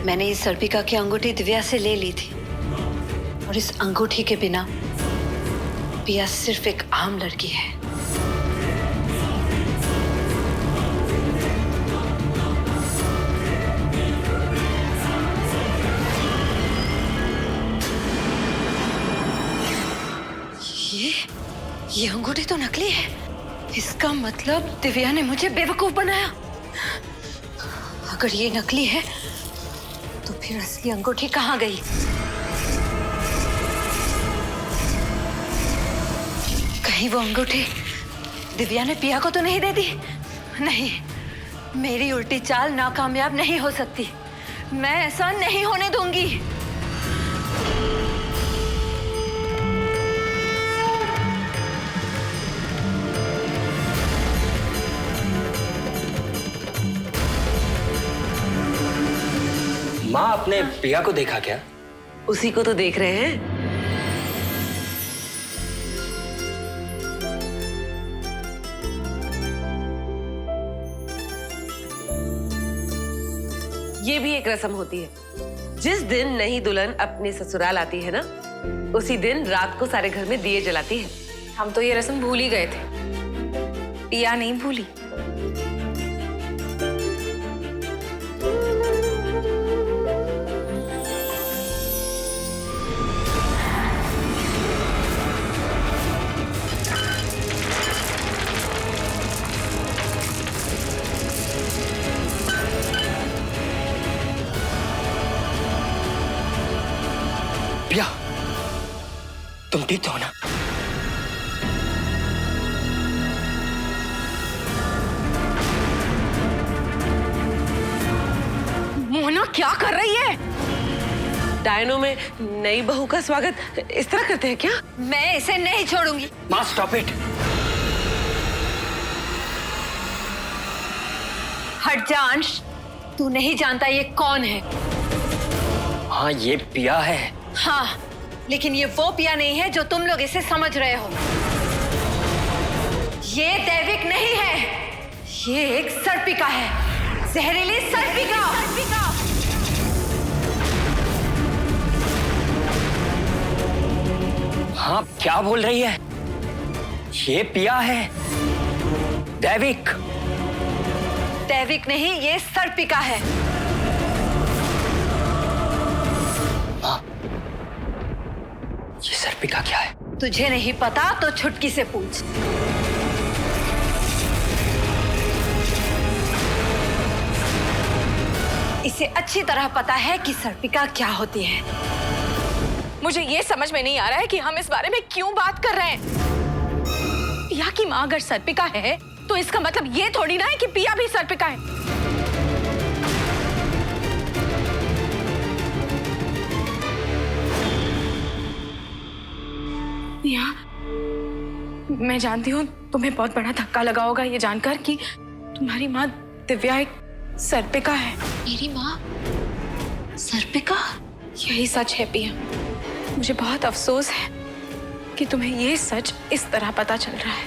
मैंने इस सर्पिका की अंगूठी दिव्या से ले ली थी और इस अंगूठी के बिना पिया सिर्फ एक आम लड़की है। ये अंगूठी तो नकली है। इसका मतलब दिव्या ने मुझे बेवकूफ बनाया। अगर ये नकली है तो फिर असली अंगूठी कहाँ गई? कहीं वो अंगूठी दिव्या ने पिया को तो नहीं दे दी? नहीं, मेरी उल्टी चाल नाकामयाब नहीं हो सकती। मैं ऐसा नहीं होने दूंगी। माँ, आपने पिया को देखा क्या? उसी को तो देख रहे हैं। ये भी एक रस्म होती है। जिस दिन नई दुल्हन अपने ससुराल आती है ना, उसी दिन रात को सारे घर में दिए जलाती है। हम तो ये रस्म भूल ही गए थे, पिया नहीं भूली। पिया, तुम ठीक तो हो ना? मोना क्या कर रही है? डायनो में नई बहू का स्वागत इस तरह करते हैं क्या? मैं इसे नहीं छोड़ूंगी। माँ स्टॉप इट। हट जा अंश, तू नहीं जानता ये कौन है। हाँ, ये पिया है। हाँ, लेकिन ये वो पिया नहीं है जो तुम लोग इसे समझ रहे हो। ये दैविक नहीं है, ये एक सर्पिका है, जहरीली सर्पिका। हाँ, क्या बोल रही है? ये पिया है, दैविक। दैविक नहीं, ये सर्पिका है। ये सर्पिका क्या है? तुझे नहीं पता तो छुटकी से पूछ। इसे अच्छी तरह पता है कि सर्पिका क्या होती है। मुझे ये समझ में नहीं आ रहा है कि हम इस बारे में क्यों बात कर रहे हैं। पिया की माँ अगर सर्पिका है तो इसका मतलब ये थोड़ी ना है कि पिया भी सर्पिका है। पिया, मैं जानती हूँ तुम्हें बहुत बड़ा धक्का लगा होगा ये जानकर कि तुम्हारी माँ दिव्या एक सर्पिका है। मेरी माँ सर्पिका? यही सच है पिया। मुझे बहुत अफसोस है कि तुम्हें ये सच इस तरह पता चल रहा है।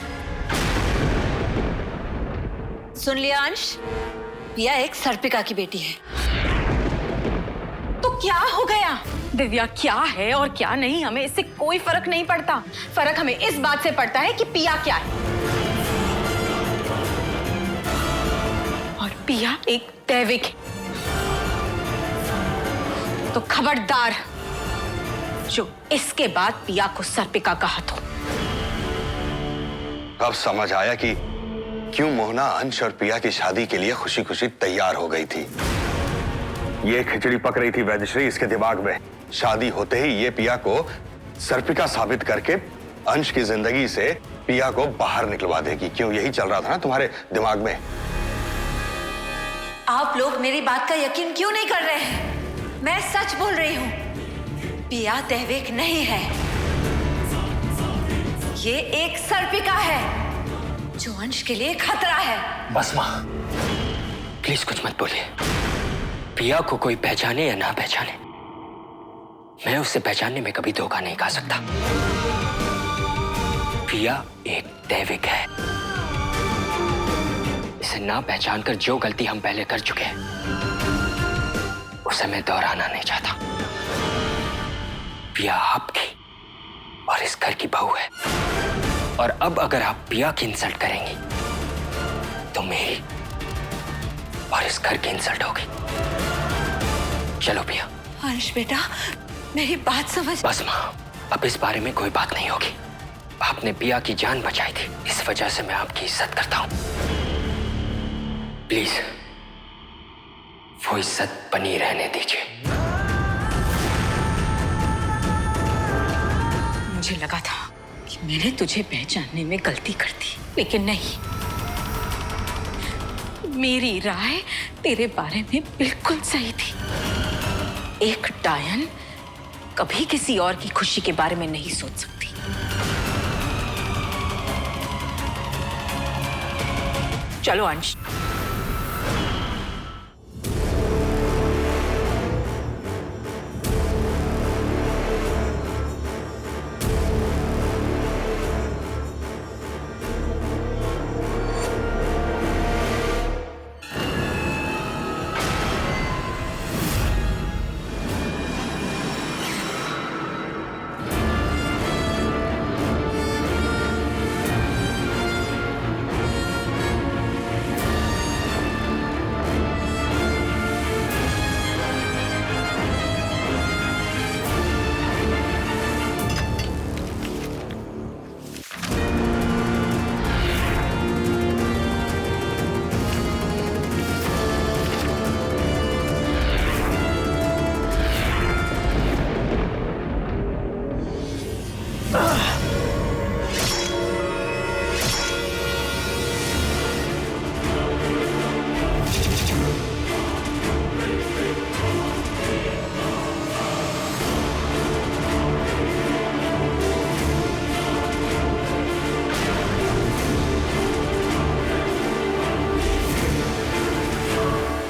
सुन लिया अंश, पिया एक सर्पिका की बेटी है। तो क्या हो गया? दिव्या क्या है और क्या नहीं, हमें इससे कोई फर्क नहीं पड़ता। फर्क हमें इस बात से पड़ता है कि पिया क्या है। और पिया एक दैविक है। तो खबरदार जो इसके बाद पिया को सर्पिका कहा तो। अब समझ आया कि क्यों मोहना अंश और पिया की शादी के लिए खुशी खुशी तैयार हो गई थी। ये खिचड़ी पक रही थी वैद्यश्री इसके दिमाग में। शादी होते ही ये पिया को सर्पिका साबित करके अंश की जिंदगी से पिया को बाहर निकलवा देगी। क्यों, यही चल रहा था ना तुम्हारे दिमाग में? आप लोग मेरी बात का यकीन क्यों नहीं कर रहे हैं? मैं सच बोल रही हूँ, पिया दैविक नहीं है। ये एक सर्पिका है जो अंश के लिए खतरा है। बस माँ, प्लीज कुछ मत बोलिए। पिया को कोई पहचाने या ना पहचाने, मैं उसे पहचानने में कभी धोखा नहीं खा सकता। पिया एक दैविक है। इसे ना पहचानकर जो गलती हम पहले कर चुके हैं उसे मैं दोहराना नहीं चाहता। पिया आपकी और इस घर की बहू है, और अब अगर आप पिया की इंसल्ट करेंगी तो मेरी और इस घर की इंसल्ट होगी। चलो पिया। अंश बेटा, मेरी बात समझ। बस माँ, अब इस बारे में कोई बात नहीं होगी। आपने पिया की जान बचाई थी, इस वजह से मैं आपकी इज्जत करता हूँ। प्लीज वो इज्जत बनी रहने दीजिए। मुझे लगा था कि मैंने तुझे पहचानने में गलती कर दी, लेकिन नहीं। मेरी राय तेरे बारे में बिल्कुल सही थी। एक डायन कभी किसी और की खुशी के बारे में नहीं सोच सकती। चलो अंश।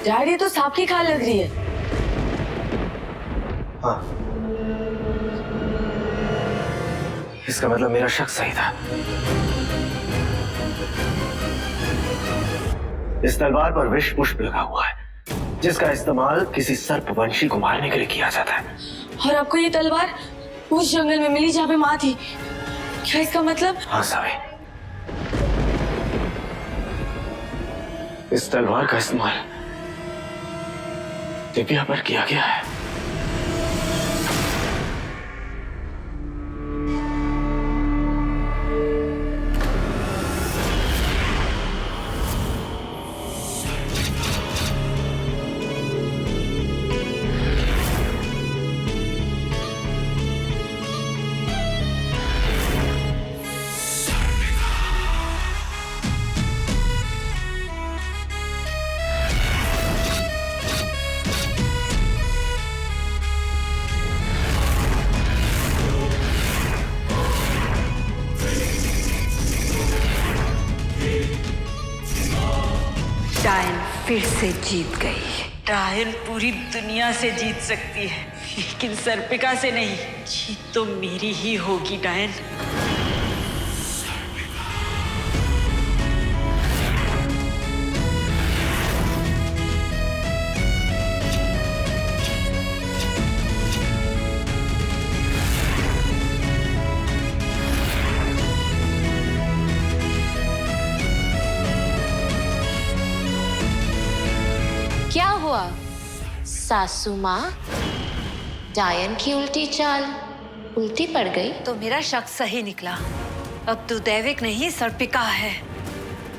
डैडी तो सांप की खाल लग रही है। हाँ, इसका मतलब मेरा शक सही था। इस तलवार पर विष पुष्प लगा हुआ है, जिसका इस्तेमाल किसी सर्पवंशी को मारने के लिए किया जाता है। और आपको ये तलवार उस जंगल में मिली जहाँ पे माँ थी, क्या इसका मतलब? हाँ सावी, इस तलवार का इस्तेमाल दिव्या पर किया गया है। डायन फिर से जीत गई। डायन पूरी दुनिया से जीत सकती है, लेकिन सर्पिका से नहीं। जीत तो मेरी ही होगी डायन। क्या हुआ सासू माँ? डायन की उल्टी चाल उल्टी पड़ गई? तो मेरा शक सही निकला। अब तू दैविक नहीं सर्पिका है,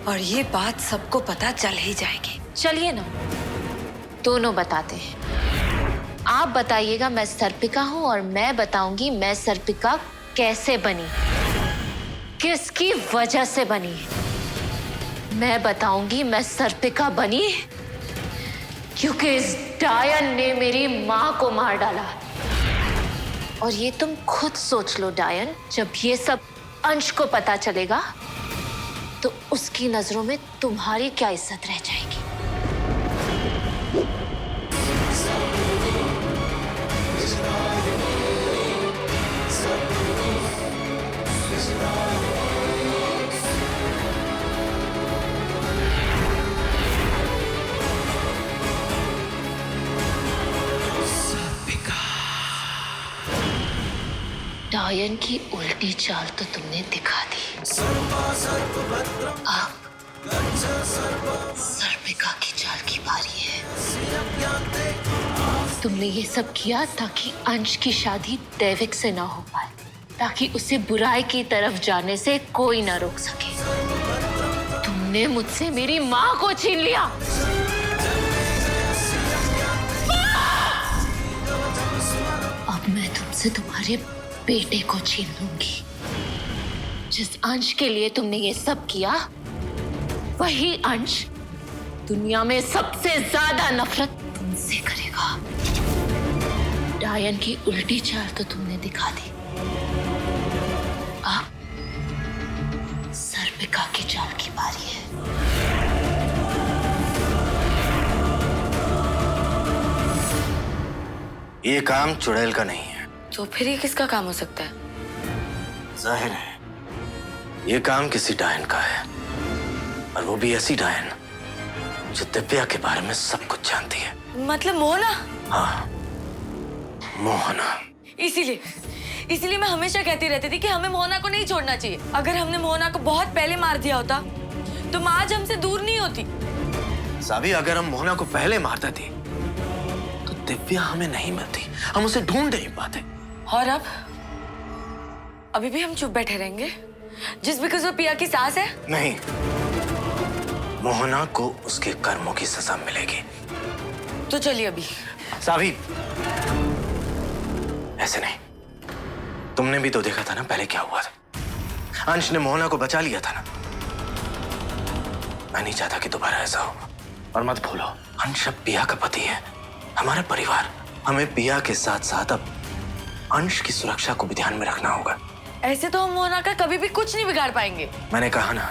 और ये बात सबको पता चल ही जाएगी। चलिए ना, दोनों बताते हैं। आप बताइएगा मैं सर्पिका हूँ, और मैं बताऊंगी मैं सर्पिका कैसे बनी, किसकी वजह से बनी। मैं बताऊंगी मैं सर्पिका बनी क्योंकि इस डायन ने मेरी माँ को मार डाला। और ये तुम खुद सोच लो डायन, जब ये सब अंश को पता चलेगा तो उसकी नजरों में तुम्हारी क्या इज्जत रह जाएगी। डायन की उल्टी चाल तो तुमने दिखा दी, अब सर्पिका की चाल की बारी है। तुमने ये सब किया ताकि अंश की शादी दैविक से ना हो पाए, ताकि उसे बुराई की तरफ जाने से कोई ना रोक सके। तुमने मुझसे मेरी माँ को छीन लिया। अब मैं तुमसे तुम्हारे बेटे को छीन लूंगी। जिस अंश के लिए तुमने ये सब किया, वही अंश दुनिया में सबसे ज्यादा नफरत तुमसे करेगा। डायन की उल्टी चाल तो तुमने दिखा दी, अब सर्पिका की चाल की बारी है। ये काम चुड़ैल का नहीं है। तो फिर ये किसका काम हो सकता है? जाहिर है ये काम किसी डायन का है, और वो भी ऐसी डायन जो दिव्या के बारे में सब कुछ जानती है। मतलब मोहना? हाँ, मोहना। इसीलिए मैं हमेशा कहती रहती थी कि हमें मोहना को नहीं छोड़ना चाहिए। अगर हमने मोहना को बहुत पहले मार दिया होता तो माँ आज हमसे दूर नहीं होती। साबी, अगर हम मोहना को पहले मार देते तो दिव्या हमें नहीं मिलती, हम उसे ढूंढ नहीं पाते। और अब अभी भी हम चुप बैठे रहेंगे जिस बिकॉज़ वो पिया की सास है? नहीं, मोहना को उसके कर्मों की सजा मिलेगी। तो चलिए अभी। साबी, ऐसे नहीं। तुमने भी तो देखा था ना पहले क्या हुआ था। अंश ने मोहना को बचा लिया था ना। मैं नहीं चाहता कि दोबारा ऐसा हो। और मत भूलो, अंश अब पिया का पति है, हमारा परिवार। हमें पिया के साथ साथ अब अंश की सुरक्षा को भी ध्यान में रखना होगा। ऐसे तो हम मोहना का कभी भी कुछ नहीं बिगाड़ पाएंगे। मैंने कहा ना,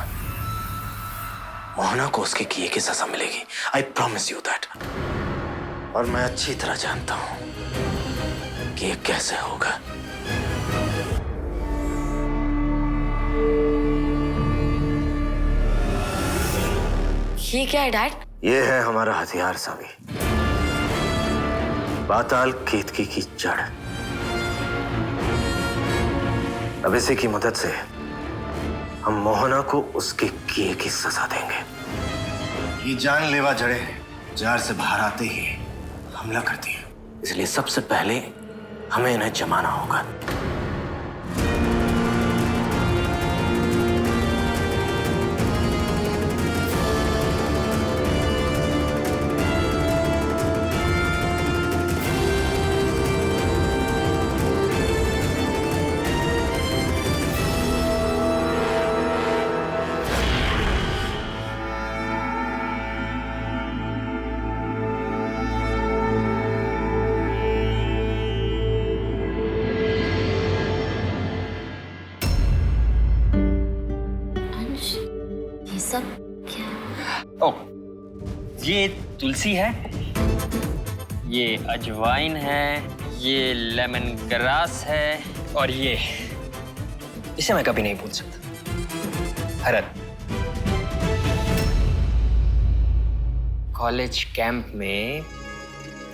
मोहना को उसके किए की सजा मिलेगी। I promise you that. और मैं अच्छी तरह जानता हूं कि ये कैसे होगा। ये क्या है डैड? ये है हमारा हथियार सावी, पाताल केतकी की जड़। अब इसी की मदद से हम मोहना को उसके किए की सजा देंगे। ये जानलेवा जड़ें जार से बाहर आते ही हमला करती हैं, इसलिए सबसे पहले हमें इन्हें जमाना होगा। ये तुलसी है, ये अजवाइन है, ये लेमन ग्रास है, और ये इसे मैं कभी नहीं भूल सकता, हरद। कॉलेज कैंप में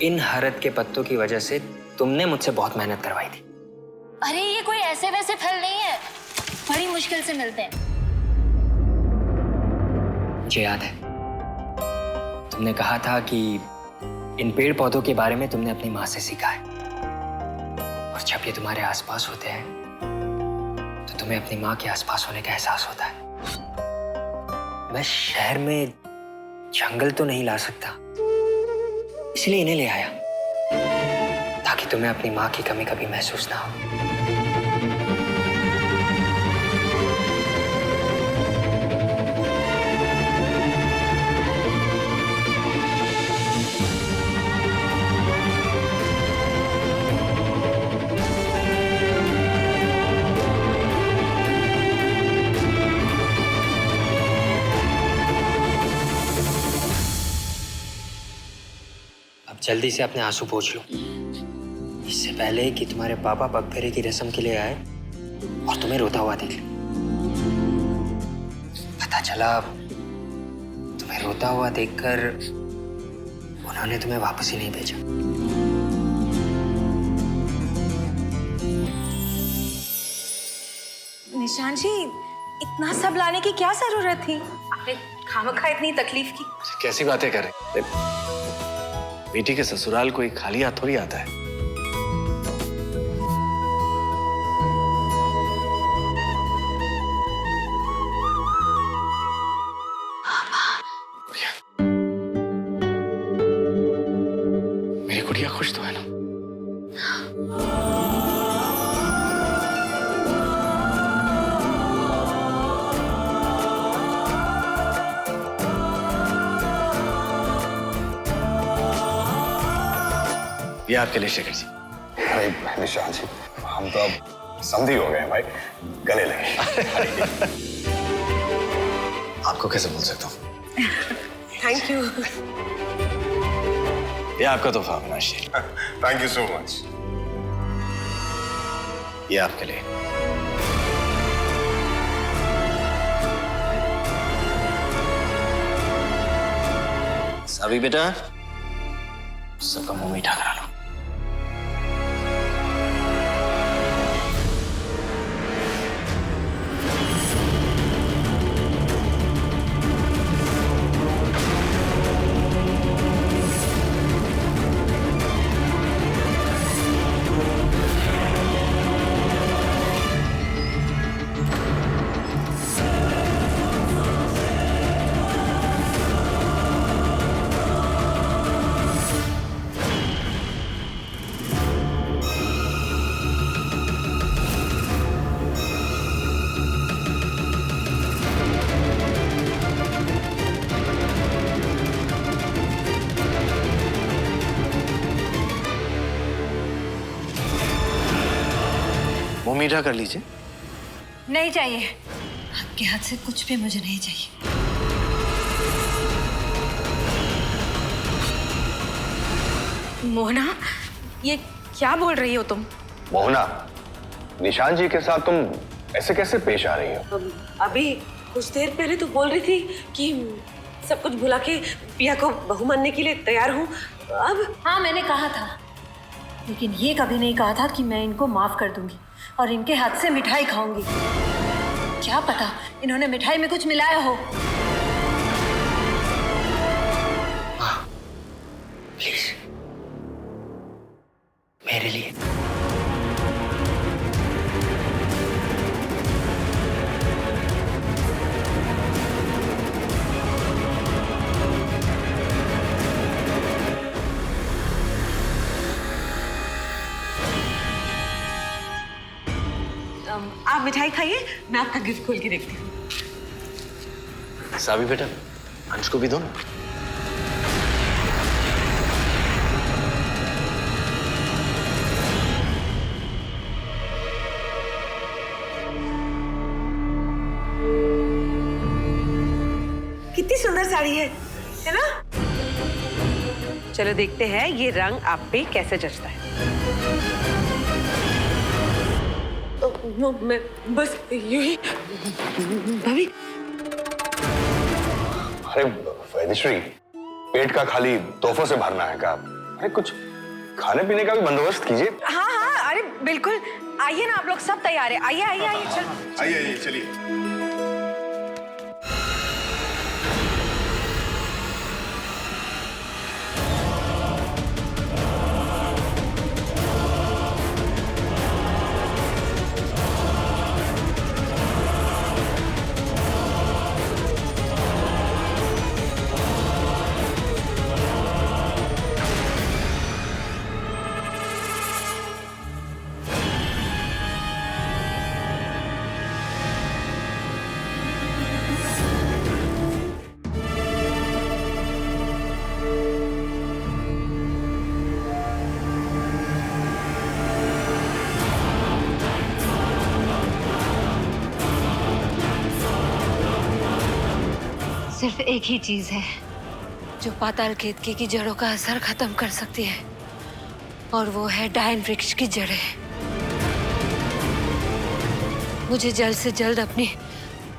इन हरद के पत्तों की वजह से तुमने मुझसे बहुत मेहनत करवाई थी। अरे ये कोई ऐसे वैसे फल नहीं है, बड़ी मुश्किल से मिलते हैं। मुझे याद है तुमने कहा था कि इन पेड़ पौधों के बारे में तुमने अपनी माँ से सीखा है, और जब ये तुम्हारे आसपास होते हैं तो तुम्हें अपनी माँ के आसपास होने का एहसास होता है। मैं शहर में जंगल तो नहीं ला सकता, इसलिए इन्हें ले आया ताकि तुम्हें अपनी माँ की कमी कभी महसूस ना हो। जल्दी से अपने आंसू पोंछ लो, इससे पहले कि तुम्हारे पापा पगफेरे की रस्म के लिए आए और तुम्हें रोता हुआ देख ले। पता चला तुम्हें रोता हुआ देखकर उन्होंने तुम्हें वापस ही नहीं भेजा। निशान जी, इतना सब लाने की क्या जरूरत थी? आपने खामखा इतनी तकलीफ की। कैसी बातें कर रहे हैं? बेटी के ससुराल कोई खाली हाथ थोड़ी आता है। मेरी गुड़िया खुश तो है ना? ये आपके लिए शेखर जी। भाई निशान जी, हम तो अब समझी हो गए हैं भाई, गले लगे। आपको कैसे बोल सकता हूँ? Thank you. ये आपका तोहफा Avinash ji. Thank you so much. ये आपके लिए। सावी बेटा, सबका मुंह मीठा करा लो। मुंह मीठा कर लीजिए। नहीं चाहिए, आपके हाथ से कुछ भी मुझे नहीं चाहिए। मोहना, ये क्या बोल रही हो तुम? मोहना, निशान जी के साथ तुम ऐसे कैसे पेश आ रही हो? अभी कुछ देर पहले तो बोल रही थी कि सब कुछ भुला के पिया को बहू मानने के लिए तैयार हूँ। अब हाँ, मैंने कहा था, लेकिन ये कभी नहीं कहा था कि मैं इनको माफ कर दूंगी और इनके हाथ से मिठाई खाऊंगी। क्या पता इन्होंने मिठाई में कुछ मिलाया हो। प्लीज मेरे लिए। आप मिठाई खाइए, मैं आपका गिफ्ट खोल के देखती हूँ। सावी बेटा, अंश को भी दो ना। कितनी सुंदर साड़ी है ना? चलो देखते हैं ये रंग आप पे कैसे जचता है। मैं बस यूं ही भाभी। अरे वैदिश्री, पेट का खाली तोहफों से भरना है क्या? अरे कुछ खाने पीने का भी बंदोबस्त कीजिए। हाँ हाँ, अरे बिल्कुल, आइए ना, आप लोग सब तैयार है। आइए आइए आइए, चल आइए चलिए। सिर्फ एक ही चीज है जो पाताल केतकी की जड़ों का असर खत्म कर सकती है, और वो है डायन वृक्ष की जड़ें। मुझे जल्द से जल्द अपने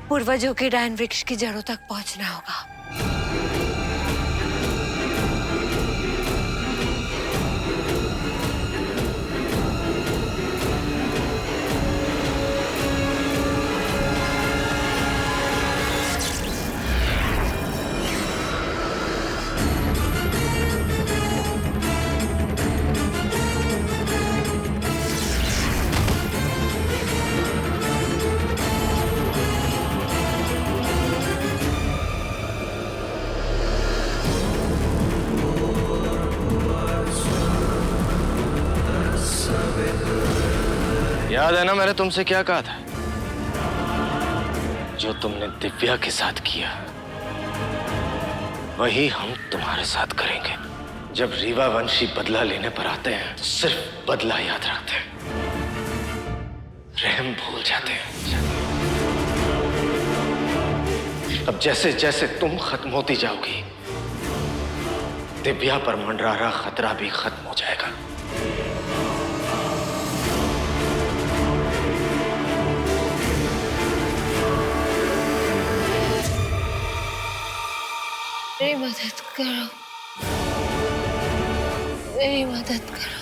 पूर्वजों के डायन वृक्ष की जड़ों तक पहुंचना होगा। याद है ना मैंने तुमसे क्या कहा था? जो तुमने दिव्या के साथ किया वही हम तुम्हारे साथ करेंगे। जब रीवा वंशी बदला लेने पर आते हैं तो सिर्फ बदला याद रखते हैं, रहम भूल जाते हैं। अब जैसे जैसे तुम खत्म होती जाओगी, दिव्या पर मंडरा रहा खतरा भी खत्म हो जाएगा। मेरी मदद करो, मेरी मदद करो।